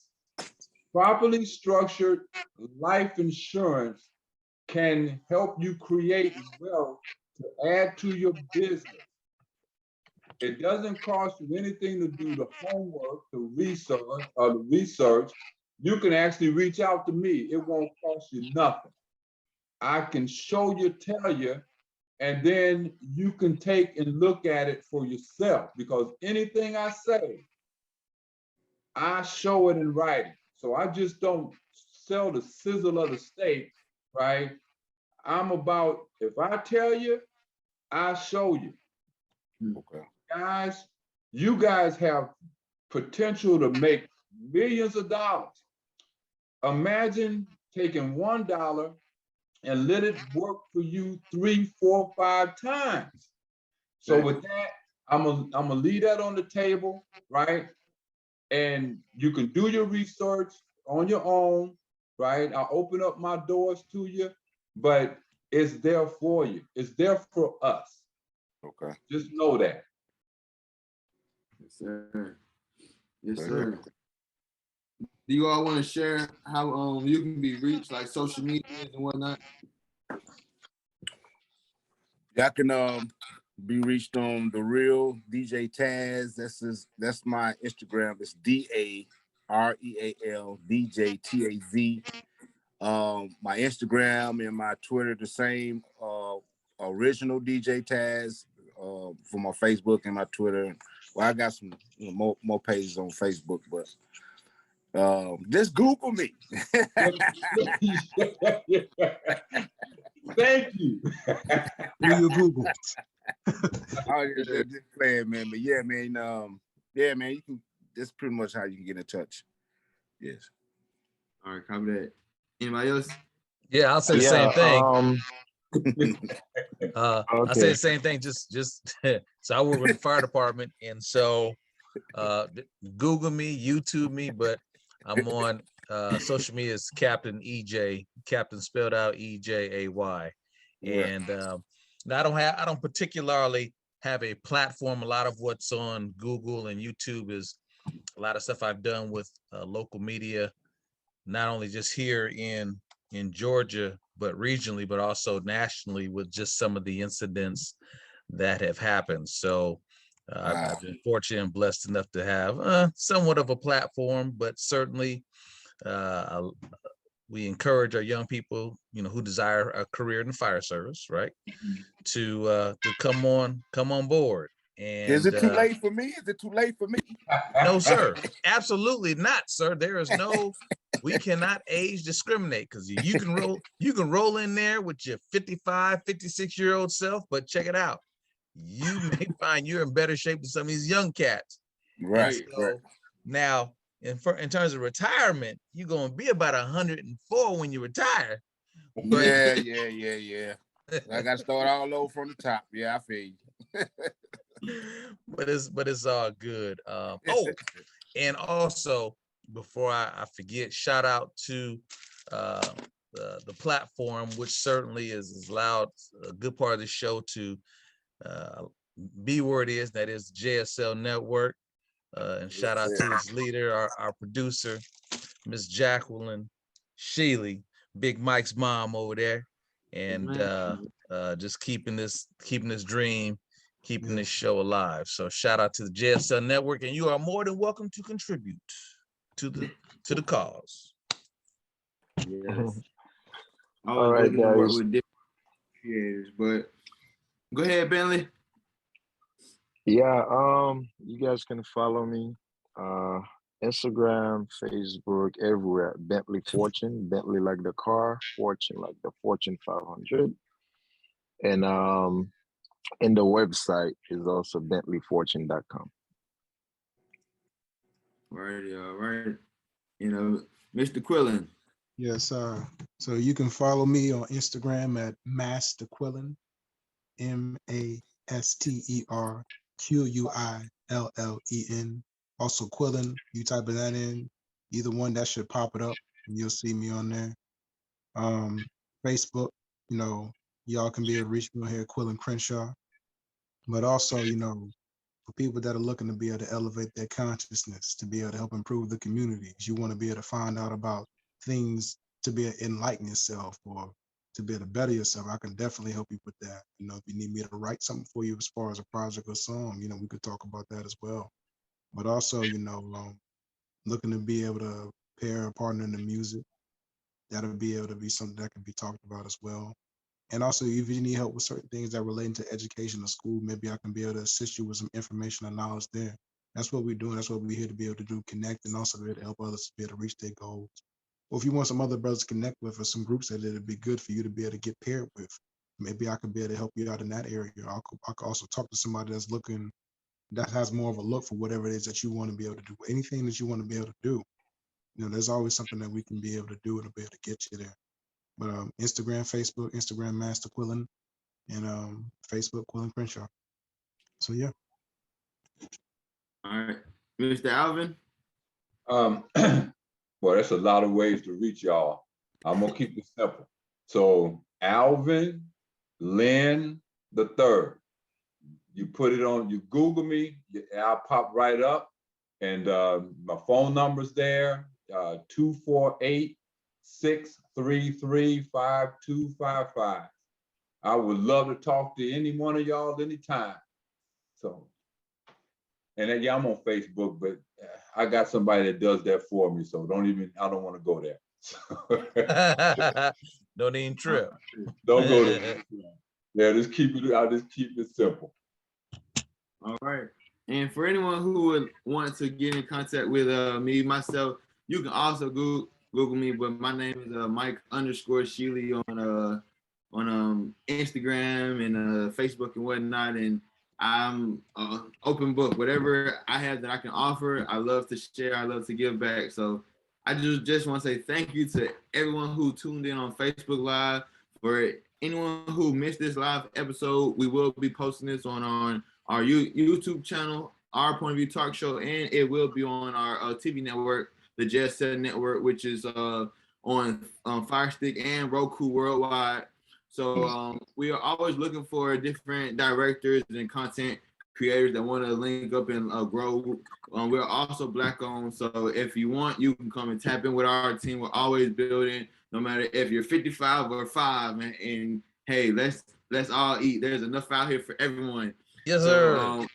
Properly structured life insurance can help you create wealth to add to your business. It doesn't cost you anything to do the homework, the research. You can actually reach out to me. It won't cost you nothing. I can show you, tell you, and then you can take and look at it for yourself, because anything I say, I show it in writing. So I just don't sell the sizzle of the steak, right? I'm about, if I tell you, I show you. Okay. Guys, you guys have potential to make millions of dollars. Imagine taking $1 and let it work for you 3, 4, 5 times. So with that, I'm gonna leave that on the table, right? And you can do your research on your own, right? I'll open up my doors to you, but it's there for you. It's there for us. Okay. Just know that. Yes, sir. Yes, sir. Do you all want to share how you can be reached, like social media and whatnot? Y'all can be reached on The Real DJ Taz. That's my Instagram. It's DAREAL DJ TAZ. My Instagram and my Twitter the same. Original DJ Taz for my Facebook and my Twitter. Well, I got some more pages on Facebook, but just Google me. Thank you. Do your Google. Oh, just playing, man. But yeah, man. Yeah, man. You can. That's pretty much how you can get in touch. Yes. All right, copy that. Anybody else? Yeah, I'll say the same thing. Okay. I say the same thing. Just so I work with the fire department, and so Google me, YouTube me, but I'm on social media is Captain EJ, Captain spelled out EJAY, and now I don't particularly have a platform. A lot of what's on Google and YouTube is a lot of stuff I've done with local media, not only just here in Georgia, but regionally, but also nationally, with just some of the incidents that have happened. So I've been fortunate and blessed enough to have somewhat of a platform, but certainly we encourage our young people, who desire a career in the fire service, right, to come on board. And is it too late for me? Is it too late for me? No, sir. Absolutely not, sir. There is no. We cannot age discriminate, because you can roll in there with your 55, 56-year-old self, but check it out. You may find you're in better shape than some of these young cats. Right. So, right. Now, in terms of retirement, you're going to be about 104 when you retire. But, yeah. I got to start all over from the top. Yeah, I feel you. but it's all good. And also, before I forget, shout out to the platform, which certainly has allowed a good part of the show to B word is, that is JSL Network. And shout out to its leader, our producer, Miss Jacqueline Sheely, Big Mike's mom over there, and just keeping this dream, keeping this show alive. So shout out to the JSL Network, and you are more than welcome to contribute to the cause. Yes. All right, guys. Work with different creators, but go ahead, Bentley. Yeah, you guys can follow me, Instagram, Facebook, everywhere. Bentley Fortune, Bentley like the car, Fortune like the Fortune 500, and the website is also bentleyfortune.com. All right. Mr. Quillen. Yes, sir. So you can follow me on Instagram at Master Quillen, MasterQuillen. Also Quillen, you type that in, either one, that should pop it up and you'll see me on there. Facebook, y'all can be able to reach me on here, Quillen Crenshaw. But also, for people that are looking to be able to elevate their consciousness, to be able to help improve the communities, you want to be able to find out about things to be able to enlighten yourself or to be able to better yourself, I can definitely help you with that. If you need me to write something for you as far as a project or song, we could talk about that as well. But also, looking to be able to pair a partner in the music, that'll be able to be something that can be talked about as well. And also, if you need help with certain things that relate to education or school, maybe I can be able to assist you with some information and knowledge there. That's what we're doing. That's what we're here to be able to do, connect, and also be able to help others to be able to reach their goals. Or if you want some other brothers to connect with or some groups that it'd be good for you to be able to get paired with, maybe I could be able to help you out in that area. I could also talk to somebody that has more of a look for whatever it is that you want to be able to do. Anything that you want to be able to do, there's always something that we can be able to do to be able to get you there. But Instagram, Facebook, Instagram Master Quillen, and Facebook Quillen Crenshaw. So yeah. All right, Mr. Alvin. Well, that's a lot of ways to reach y'all. I'm gonna keep it simple. So Alvin Lynn the Third. You put it on. You Google me. I'll pop right up, and my phone number's there. 248-633-5255. I would love to talk to any one of y'all anytime. So, and then, yeah, I'm on Facebook, but I got somebody that does that for me. So I don't want to go there. Don't even trip. Don't go there. Yeah, I'll just keep it simple. All right. And for anyone who would want to get in contact with myself, you can also Google me, but my name is Mike_Sheely on Instagram and Facebook and whatnot. And I'm open book. Whatever I have that I can offer, I love to share. I love to give back. So I just want to say thank you to everyone who tuned in on Facebook Live. For anyone who missed this live episode, we will be posting this on our YouTube channel, Our Point of View Talk Show, and it will be on our TV network, the JSL Network, which is on Fire Stick and Roku worldwide. So we are always looking for different directors and content creators that want to link up and grow. We're also Black owned, so if you want, you can come and tap in with our team. We're always building, no matter if you're 55 or 5, and hey, let's all eat. There's enough out here for everyone. Yes, sir.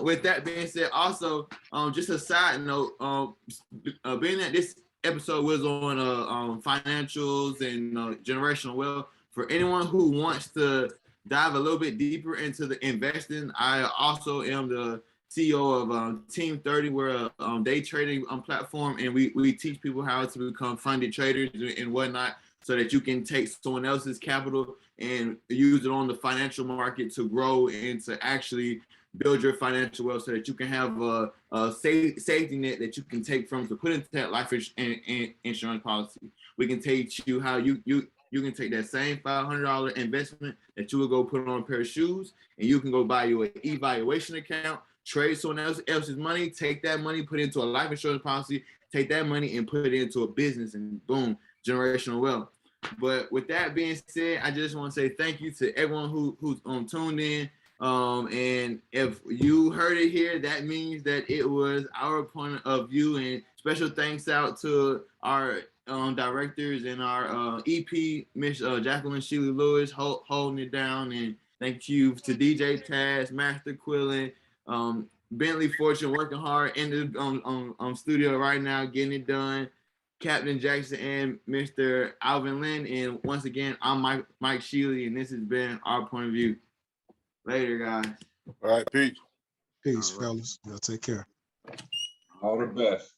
With that being said, also just a side note, being that this episode was on financials and generational wealth, for anyone who wants to dive a little bit deeper into the investing, I also am the CEO of Team 30. We're a day trading platform, and we teach people how to become funded traders and whatnot, so that you can take someone else's capital and use it on the financial market to grow and to actually build your financial wealth, so that you can have a safety net that you can take from to put into that life insurance policy. We can teach you how you can take that same $500 investment that you would go put on a pair of shoes, and you can go buy you an evaluation account, trade someone else's money, take that money, put it into a life insurance policy, take that money and put it into a business, and boom, generational wealth. But with that being said, I just want to say thank you to everyone who's tuned in. And if you heard it here, that means that it was our point of view. And special thanks out to our directors and our EP, Miss Jacqueline Sheely Lewis, holding it down. And thank you to DJ Taz, Master Quillen, Bentley Fortune, working hard in the studio right now, getting it done. Captain Jackson and Mr. Alvin Lynn. And once again, I'm Mike Sheely, and this has been Our Point of View. Later, guys. All right, peace. Peace, fellas. Y'all take care. All the best.